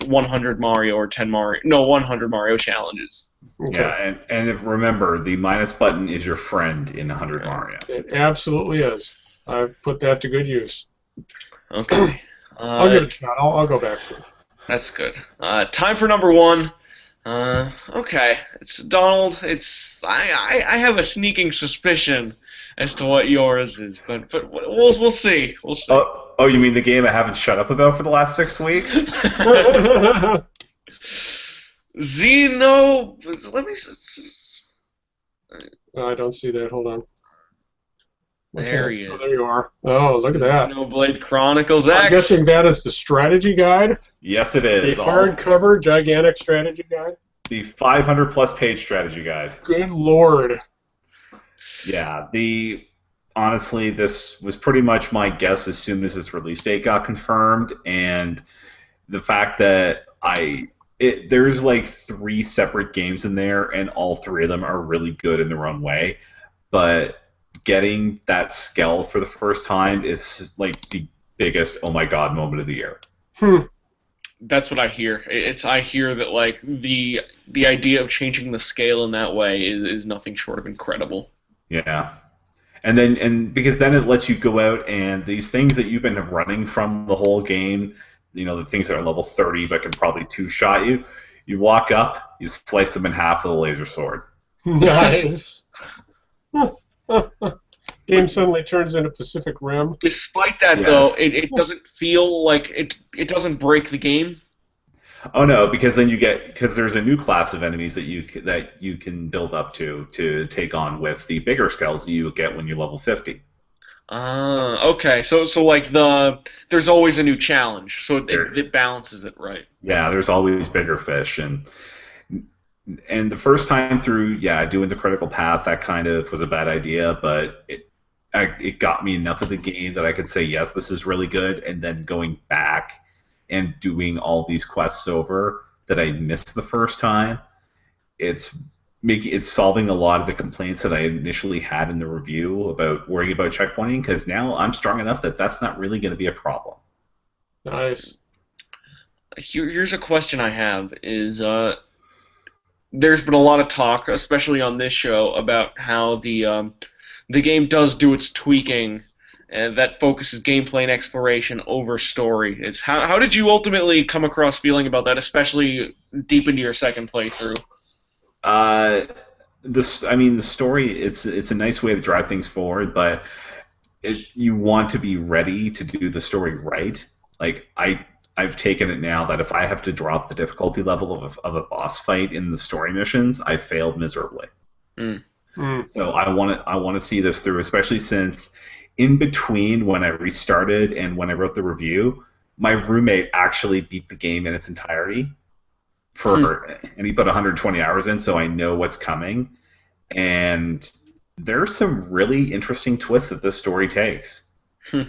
100 Mario or 100 Mario challenges. Okay. Yeah, and remember, the minus button is your friend in 100 Mario. It absolutely is. I've put that to good use. Okay. I'll give it a shot. I'll go back to it. That's good. Time for number one. Okay. It's Donald. I have a sneaking suspicion as to what yours is, but we'll see. We'll see. Oh, you mean the game I haven't shut up about for the last 6 weeks? Xeno. Let me. I don't see that. Hold on. There Okay. he Oh, is. there you are. Oh, look at that. Xenoblade Chronicles I'm X. guessing that is the strategy guide, Yes, it a is. hardcover, gigantic strategy guide. The 500 plus page strategy guide. Good lord. Yeah, honestly, this was pretty much my guess as soon as its release date got confirmed, and the fact that there's like 3 separate games in there, and all 3 of them are really good in their own way. But getting that scale for the first time is like the biggest oh my god moment of the year. Hmm. That's what I hear. I hear that like the idea of changing the scale in that way is nothing short of incredible. Yeah. And because then it lets you go out and these things that you've been running from the whole game, the things that are level 30 but can probably two-shot you, you walk up, you slice them in half with a laser sword. Nice. Game suddenly turns into Pacific Rim. Despite that, though, Yes. it doesn't feel like it doesn't break the game. Oh no, because then because there's a new class of enemies that you can build up to take on with the bigger skulls you get when you level 50. Okay. So like there's always a new challenge, so There, it balances it right. yeah, there's always bigger fish, and the first time through, yeah, doing the critical path, that kind of was a bad idea, but it got me enough of the game that I could say yes, this is really good, and then going back and doing all these quests over that I missed the first time, it's solving a lot of the complaints that I initially had in the review about worrying about checkpointing, because now I'm strong enough that that's not really going to be a problem. Nice. Here's a question I have: is there's been a lot of talk, especially on this show, about how the game does do its tweaking, and that focuses gameplay and exploration over story. How did you ultimately come across feeling about that, especially deep into your second playthrough? Uh, the story, it's a nice way to drive things forward, but you want to be ready to do the story right. Like I've taken it now that if I have to drop the difficulty level of a boss fight in the story missions, I failed miserably. Mm. So I want to see this through, especially since in between when I restarted and when I wrote the review, my roommate actually beat the game in its entirety and he put 120 hours in, so I know what's coming. And there's some really interesting twists that this story takes. Hmm.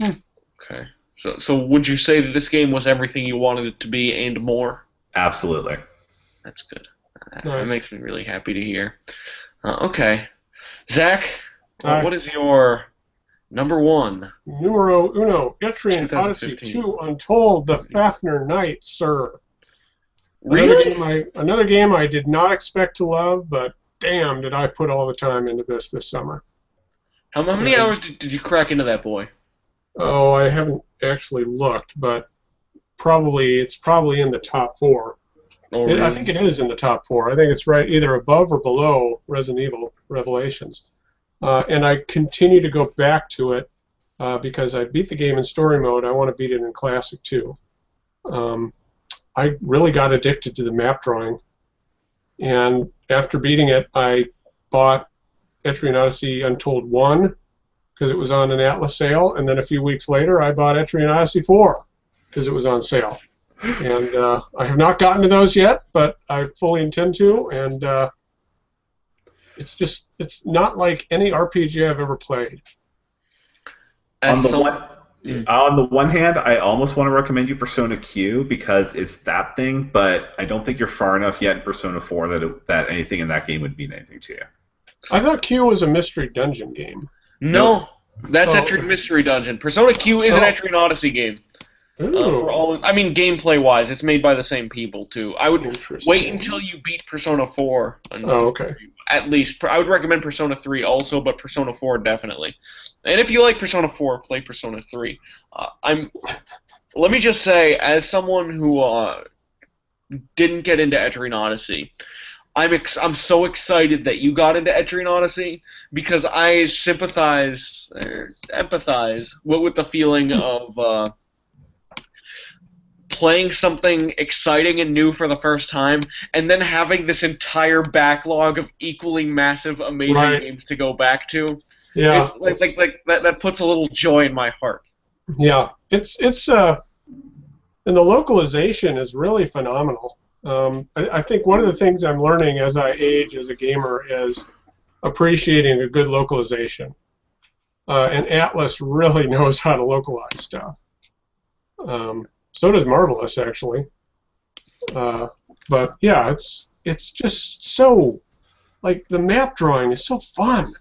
Okay. So would you say that this game was everything you wanted it to be and more? Absolutely. That's good. That Nice. makes me really happy to hear. Okay. Zach, Hi. what is your number one? Numero uno, Etrian Odyssey 2015. 2 Untold, the Fafnir Knight, sir. Really? Another game I did not expect to love, but damn, did I put all the time into this summer. How many And, hours did you crack into that boy? oh, I haven't actually looked, but it's probably in the top 4. Oh, I really? think it is in the top 4. I think it's right either above or below Resident Evil Revelations. And I continue to go back to it because I beat the game in story mode. I want to beat it in classic too. I really got addicted to the map drawing, and after beating it, I bought Etrian Odyssey Untold 1 because it was on an Atlas sale, and then a few weeks later, I bought Etrian Odyssey 4 because it was on sale. And I have not gotten to those yet, but I fully intend to, and it's not like any RPG I've ever played. As On the some, one on the one hand, I almost want to recommend you Persona Q because it's that thing, but I don't think you're far enough yet in Persona 4 that anything in that game would mean anything to you. I thought Q was a mystery dungeon game. no, that's Oh. Etrian Mystery Dungeon. Persona Q is an Etrian Odyssey game. For all, I mean, gameplay-wise, it's made by the same people too. I would Interesting. wait until you beat Persona 4. Oh, okay. At least, I would recommend Persona 3 also, but Persona 4 definitely. And if you like Persona 4, play Persona 3. Let me just say, as someone who didn't get into Etrian Odyssey, I'm so excited that you got into Etrian Odyssey because I empathize with the feeling of playing something exciting and new for the first time, and then having this entire backlog of equally massive, amazing Right. games to go back to. Yeah. Like that puts a little joy in my heart. Yeah. It's and the localization is really phenomenal. I think one of the things I'm learning as I age as a gamer is appreciating a good localization. And Atlas really knows how to localize stuff. So does Marvelous, actually. But yeah, it's just so, like, the map drawing is so fun.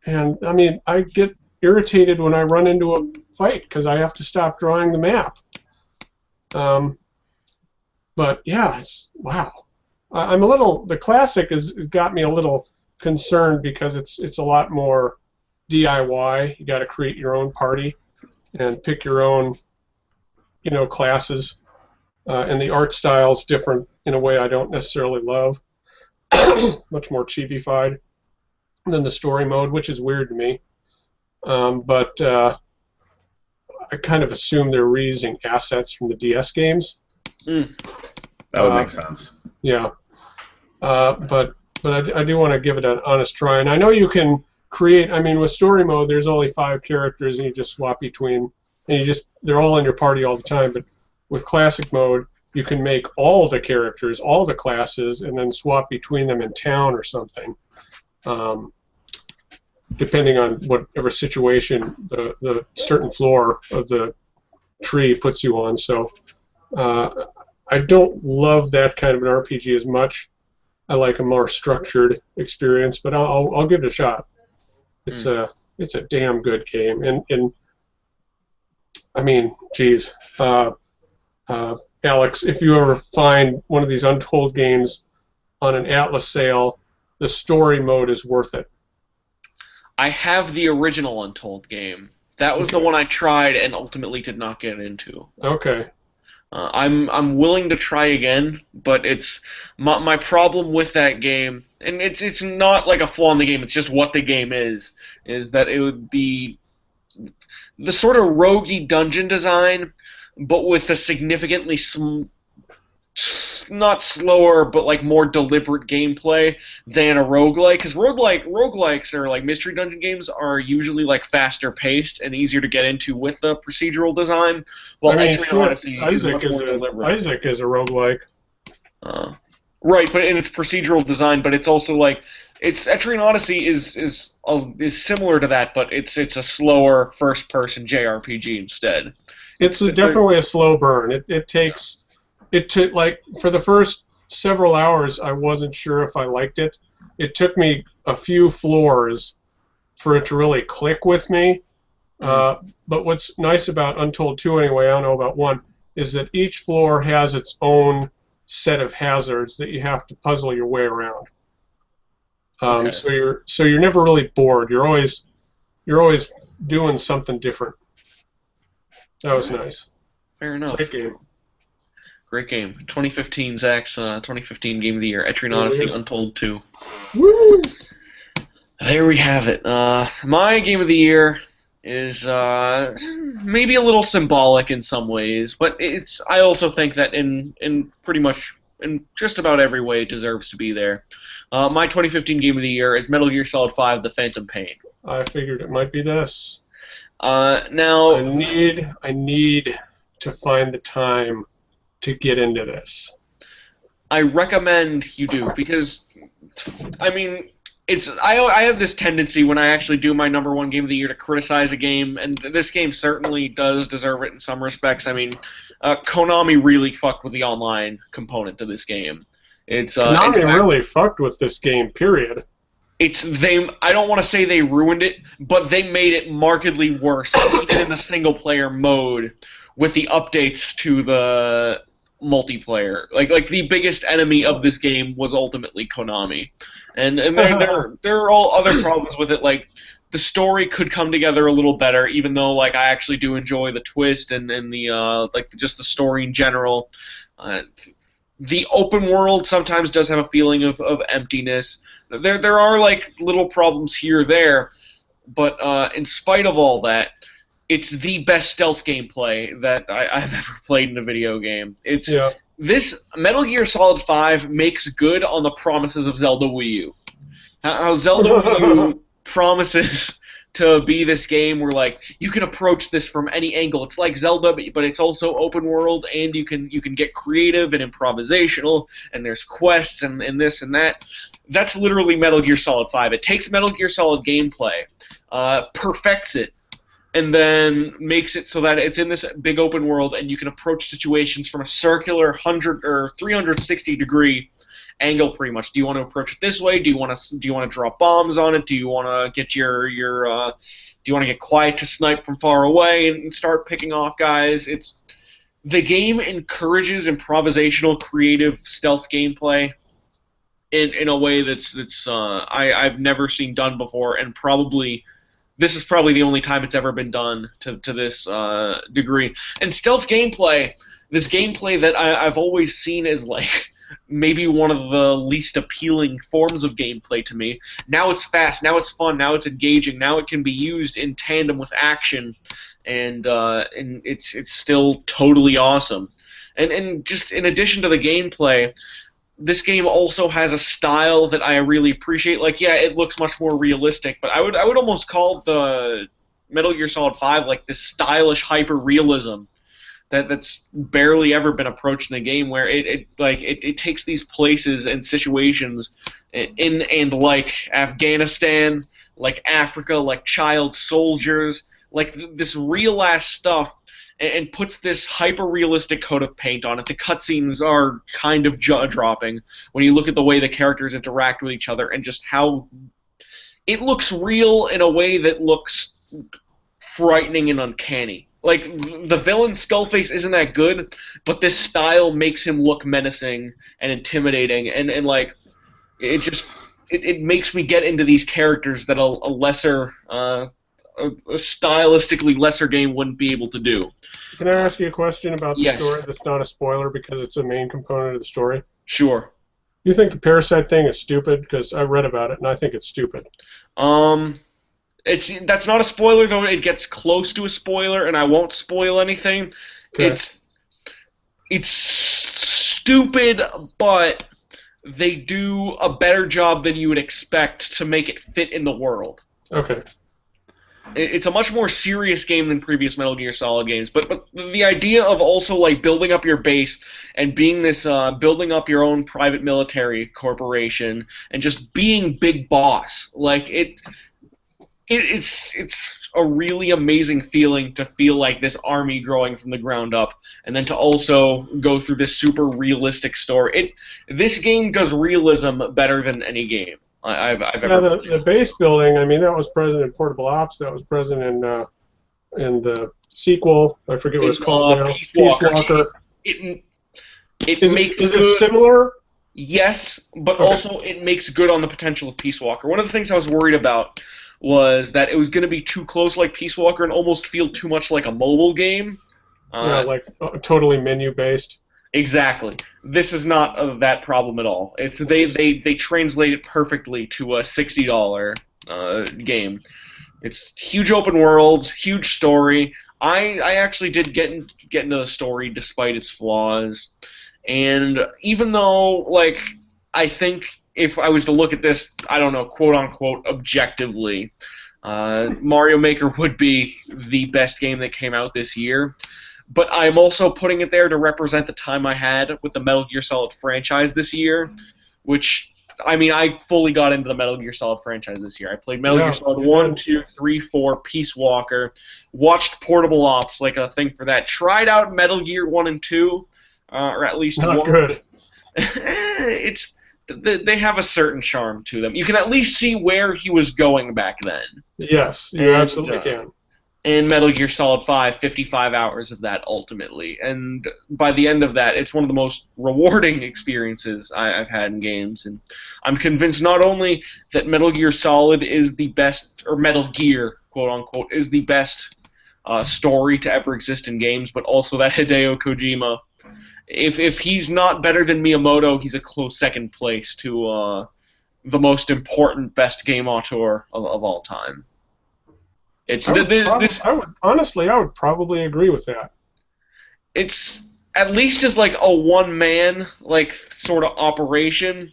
And I mean, I get irritated when I run into a fight because I have to stop drawing the map. But yeah, it's wow. I'm a little. The classic has got me a little concerned because it's a lot more DIY. You got to create your own party and pick your own, classes. And the art style's different in a way I don't necessarily love. Much more chibi-fied than the story mode, which is weird to me. But I kind of assume they're reusing assets from the DS games. That would make sense. Yeah. But I do want to give it an honest try. And I know you can create, I mean, with story mode, there's only 5 characters, and you just swap between, and they're all in your party all the time. But with classic mode, you can make all the characters, all the classes, and then swap between them in town or something, depending on whatever situation the certain floor of the tree puts you on. So I don't love that kind of an RPG as much. I like a more structured experience, but I'll give it a shot. It's a damn good game, and I mean, geez, Alex, if you ever find one of these Untold games on an Atlas sale, the story mode is worth it. I have the original Untold game. That was the one I tried and ultimately did not get into. Okay. I'm willing to try again, but it's my problem with that game, and it's not like a flaw in the game. It's just what the game is that it would be the sort of roguey dungeon design, but with a significantly not slower, but like more deliberate gameplay than a roguelike. Because roguelikes or like mystery dungeon games are usually like faster paced and easier to get into with the procedural design. Well, I mean, Odyssey is much more deliberate. Isaac is a roguelike. Right, but in its procedural design, but it's also like Etrian Odyssey is similar to that, but it's a slower first person JRPG instead. It's definitely a slow burn. It took like for the first several hours I wasn't sure if I liked it. It took me a few floors for it to really click with me. But what's nice about Untold 2 anyway, I don't know about 1, is that each floor has its own set of hazards that you have to puzzle your way around. Okay. So you're never really bored. You're always doing something different. That was nice. Fair enough. Great game. Great game. 2015 Zach's 2015 Game of the Year, Etrian Odyssey Untold 2. Woo! There we have it. My Game of the Year is maybe a little symbolic in some ways, but I also think that in pretty much in just about every way it deserves to be there. My 2015 Game of the Year is Metal Gear Solid 5: The Phantom Pain. I figured it might be this. Now I need to find the time to get into this. I recommend you do, because I mean I have this tendency when I actually do my number 1 game of the year to criticize a game, and this game certainly does deserve it in some respects. I mean, Konami really fucked with the online component to this game. Konami really fucked with this game, period. I don't want to say they ruined it, but they made it markedly worse, even in the single-player mode, with the updates to the multiplayer. Like the biggest enemy of this game was ultimately Konami, and there are all other problems with it. Like the story could come together a little better, even though like I actually do enjoy the twist and the like just the story in general. The open world sometimes does have a feeling of emptiness. There are like little problems here or there, but in spite of all that, it's the best stealth gameplay that I've ever played in a video game. It's Yeah. this Metal Gear Solid 5 makes good on the promises of Zelda Wii U. How Zelda Wii U promises to be this game where like you can approach this from any angle. It's like Zelda, but it's also open world, and you can get creative and improvisational, and there's quests and this and that. That's literally Metal Gear Solid 5. It takes Metal Gear Solid gameplay, perfects it, and then makes it so that it's in this big open world, and you can approach situations from a circular 100 or 360-degree angle, pretty much. Do you want to approach it this way? Do you want to drop bombs on it? Do you want to get do you want to get quiet to snipe from far away and start picking off guys? The game encourages improvisational, creative stealth gameplay in a way that's I've never seen done before, and this is probably the only time it's ever been done to this degree. And stealth gameplay, this gameplay that I've always seen as like maybe one of the least appealing forms of gameplay to me. Now it's fast, now it's fun, now it's engaging, now it can be used in tandem with action, and it's still totally awesome. And just in addition to the gameplay, this game also has a style that I really appreciate. Like, yeah, it looks much more realistic, but I would almost call the Metal Gear Solid 5 like this stylish hyper realism that's barely ever been approached in a game, where it takes these places and situations in and like Afghanistan, like Africa, like child soldiers, like this real ass stuff, and puts this hyper-realistic coat of paint on it. The cutscenes are kind of jaw-dropping when you look at the way the characters interact with each other, and just how it looks real in a way that looks frightening and uncanny. Like, the villain Skullface isn't that good, but this style makes him look menacing and intimidating, and like, it makes me get into these characters that a stylistically lesser game wouldn't be able to do. Can I ask you a question about the Yes. story that's not a spoiler because it's a main component of the story? Sure. You think the parasite thing is stupid? Because I read about it and I think it's stupid. That's not a spoiler, though. It gets close to a spoiler, and I won't spoil anything. Okay. It's stupid, but they do a better job than you would expect to make it fit in the world. Okay. It's a much more serious game than previous Metal Gear Solid games, but the idea of also like building up your base and being this building up your own private military corporation and just being big boss, like it's a really amazing feeling to feel like this army growing from the ground up, and then to also go through this super realistic story. This game does realism better than any game I've ever played. The base building, I mean, that was present in Portable Ops. That was present in the sequel. I forget what it's called now. Peace Peace Walker. Walker. It Is makes it good. similar? Yes, but Okay. also it makes good on the potential of Peace Walker. One of the things I was worried about was that it was going to be too close like Peace Walker and almost feel too much like a mobile game. Yeah, like totally menu-based. Exactly. This is not that problem at all. They translate it perfectly to a $60 game. It's huge open worlds, huge story. I actually did get into the story despite its flaws, and even though like I think if I was to look at this, I don't know, quote unquote objectively, Mario Maker would be the best game that came out this year. But I'm also putting it there to represent the time I had with the Metal Gear Solid franchise this year, which, I mean, I fully got into the Metal Gear Solid franchise this year. I played Metal Gear Solid 1, 2, 3, 4, Peace Walker, watched Portable Ops, like a thing for that, tried out Metal Gear 1 and 2, or at least Not 1. good. They have a certain charm to them. You can at least see where he was going back then. Yes, you absolutely can. And Metal Gear Solid 5, 55 hours of that ultimately. And by the end of that, it's one of the most rewarding experiences I've had in games. And I'm convinced not only that Metal Gear Solid is the best, or Metal Gear, quote unquote, is the best story to ever exist in games, but also that Hideo Kojima, if he's not better than Miyamoto, he's a close second place to the most important, best game auteur of all time. It's I would probably agree with that. it's at least as like a one man like sort of operation.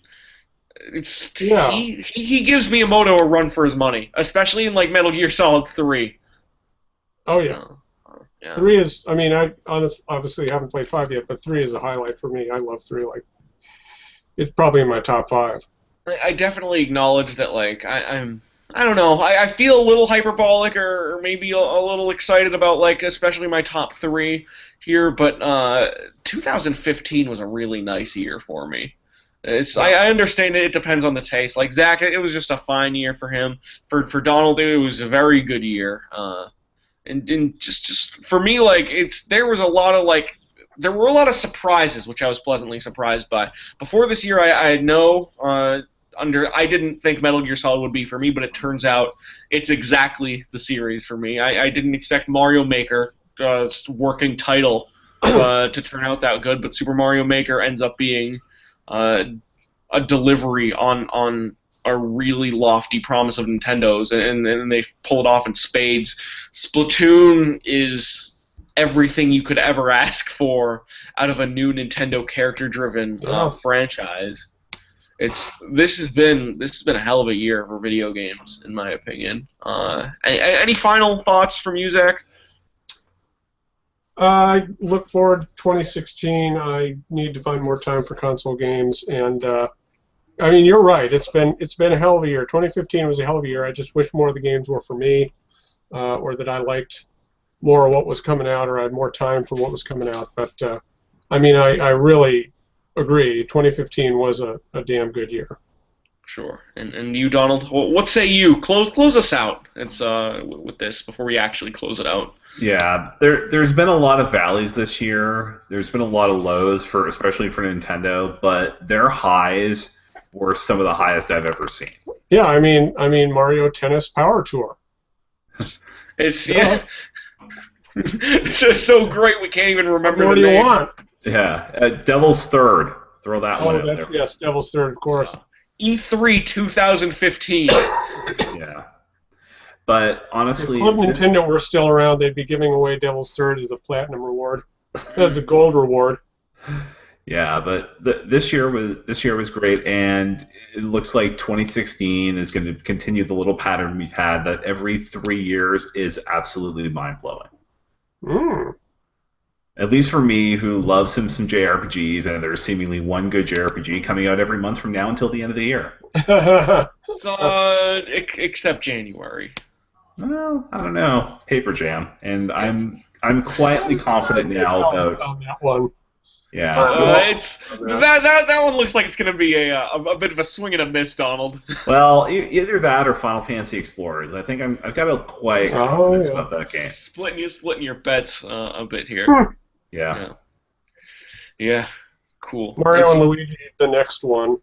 Yeah. He gives Miyamoto a run for his money, especially in like Metal Gear Solid 3. Oh yeah. Yeah. 3 is. I mean, I obviously haven't played 5 yet, but 3 is a highlight for me. I love 3. Like, it's probably in my top 5. I definitely acknowledge that like I don't know. I feel a little hyperbolic or maybe a little excited about like especially my top 3 here, but 2015 was a really nice year for me. I understand it depends on the taste. Like Zach, it was just a fine year for him. For Donald, it was a very good year. And just for me, like there were a lot of surprises, which I was pleasantly surprised by. Before this year, I had I didn't think Metal Gear Solid would be for me, but it turns out it's exactly the series for me. I didn't expect Mario Maker, working title, to turn out that good, but Super Mario Maker ends up being a delivery on a really lofty promise of Nintendo's, and they pull it off in spades. Splatoon is everything you could ever ask out of a new Nintendo character-driven franchise. This has been a hell of a year for video games, in my opinion. Any final thoughts from you, Zach? I look forward to 2016. I need to find more time for console games, and I mean, you're right. It's been a hell of a year. 2015 was a hell of a year. I just wish more of the games were for me, or that I liked more of what was coming out, or I had more time for what was coming out. But I mean, I really agree. 2015 was a damn good year. Sure. And you, Donald, what say you? Close us out. It's with this before we actually close it out. Yeah, there's been a lot of valleys this year. There's been a lot of lows especially for Nintendo, but their highs were some of the highest I've ever seen. Yeah, I mean Mario Tennis Power Tour. It's it's just so great we can't even remember what the do you name. want? Yeah, Devil's Third. Throw that one out there. Yes, Devil's Third, of course. E3 2015. Yeah. But honestly, if Nintendo were still around, they'd be giving away Devil's Third as a platinum reward, as a gold reward. Yeah, but this year was great, and it looks like 2016 is going to continue the little pattern we've had that every 3 years is absolutely mind blowing. Mm. At least for me, who loves some JRPGs, and there's seemingly one good JRPG coming out every month from now until the end of the year. Except January. Well, I don't know. Paper Jam, and I'm quietly confident now about on that one. Yeah. That one looks like it's going to be a bit of a swing and a miss, Donald. Well, either that or Final Fantasy Explorers. I think I've got a quiet confidence about that game. Splitting your bets a bit here. Yeah. Cool. Mario and Luigi, the next one.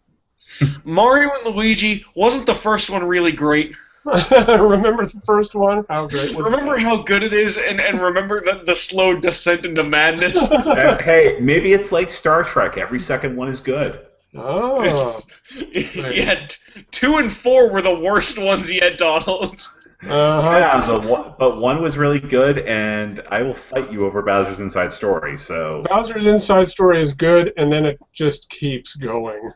Mario and Luigi wasn't the first one really great. Remember the first one? How great was it? Remember how good it is, and remember the slow descent into madness? Hey, maybe it's like Star Trek. Every second one is good. Oh. Yeah, 2 and 4 were the worst ones yet, Donald. Yeah, but one was really good, and I will fight you over Bowser's Inside Story. So Bowser's Inside Story is good, and then it just keeps going.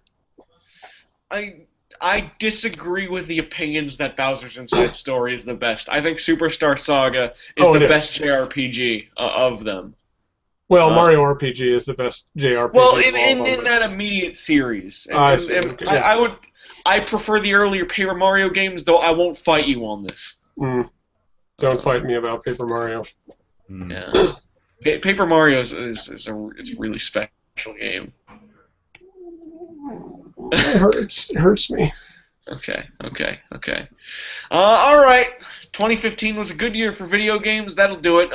I disagree with the opinions that Bowser's Inside Story is the best. I think Superstar Saga is the best JRPG of them. Well, Mario RPG is the best JRPG. Well, in that immediate series. I prefer the earlier Paper Mario games, though I won't fight you on this. Don't fight me about Paper Mario. Yeah. Paper Mario is a really special game. It hurts me. Okay. All right. 2015 was a good year for video games. That'll do it.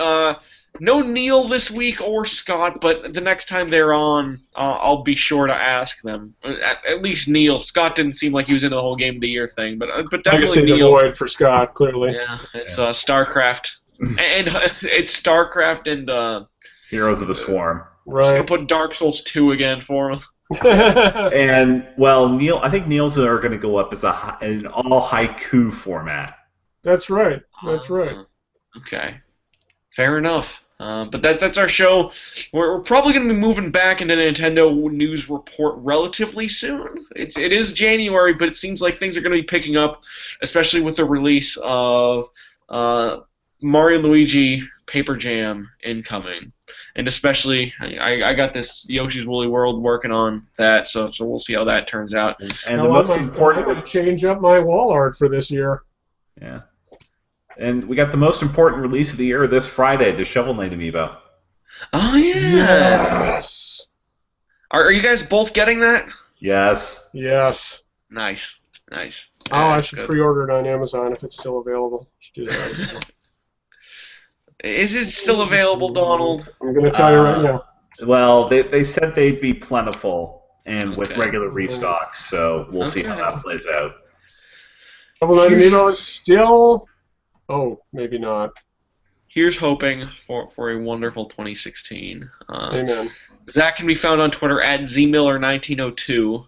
No Neil this week or Scott, but the next time they're on, I'll be sure to ask them. At least Neil. Scott didn't seem like he was into the whole Game of the Year thing, but definitely I can see Neil. the void for Scott, clearly. Yeah, it's StarCraft. And it's StarCraft and Heroes of the Swarm. Right. Just gonna put Dark Souls 2 again for him. And I think Neil's are going to go up as an all haiku format. That's right. Okay. Fair enough. But that's our show. We're probably going to be moving back into Nintendo news report relatively soon. It is January, but it seems like things are going to be picking up, especially with the release of Mario and Luigi Paper Jam incoming, and especially I got this Yoshi's Woolly World working on that, so we'll see how that turns out. And the most important. I might change up my wall art for this year. Yeah. And we got the most important release of the year this Friday, the Shovel Knight amiibo. Oh yeah. Yes. Are you guys both getting that? Yes. Yes. Nice. Nice. Oh, I That's should good. pre-order it on Amazon if it's still available. Should do that. Is it still available, Donald? I'm going to tell you right now. Well, they said they'd be plentiful and with Okay. regular restocks, so we'll see how that plays out. Shovel Knight amiibo is still. Oh, maybe not. Here's hoping for a wonderful 2016. Amen. Zach can be found on Twitter at zmiller1902.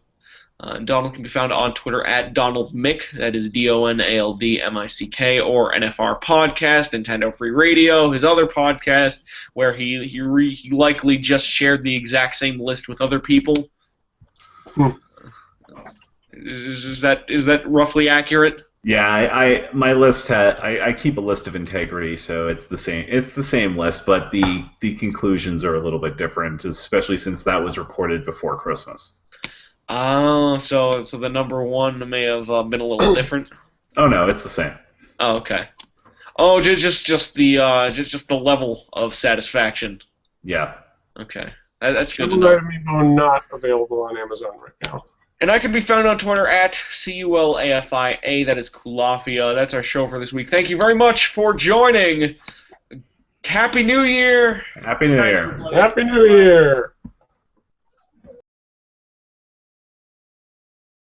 Donald can be found on Twitter at DonaldMick, that is DonaldMick, or NFR Podcast, Nintendo Free Radio, his other podcast, where he likely just shared the exact same list with other people. Is that roughly accurate? Yeah, my list I keep a list of integrity, so it's the same list, but the conclusions are a little bit different, especially since that was recorded before Christmas. Oh, so the number one may have been a little different. Oh no, it's the same. Oh, okay. Oh, just the level of satisfaction. Yeah. Okay, that's good to Shovel know. Knight amiibo not available on Amazon right now. And I can be found on Twitter at CULAFIA. That is Kulafia. That's our show for this week. Thank you very much for joining. Happy New Year. Happy New Year. Happy New Year!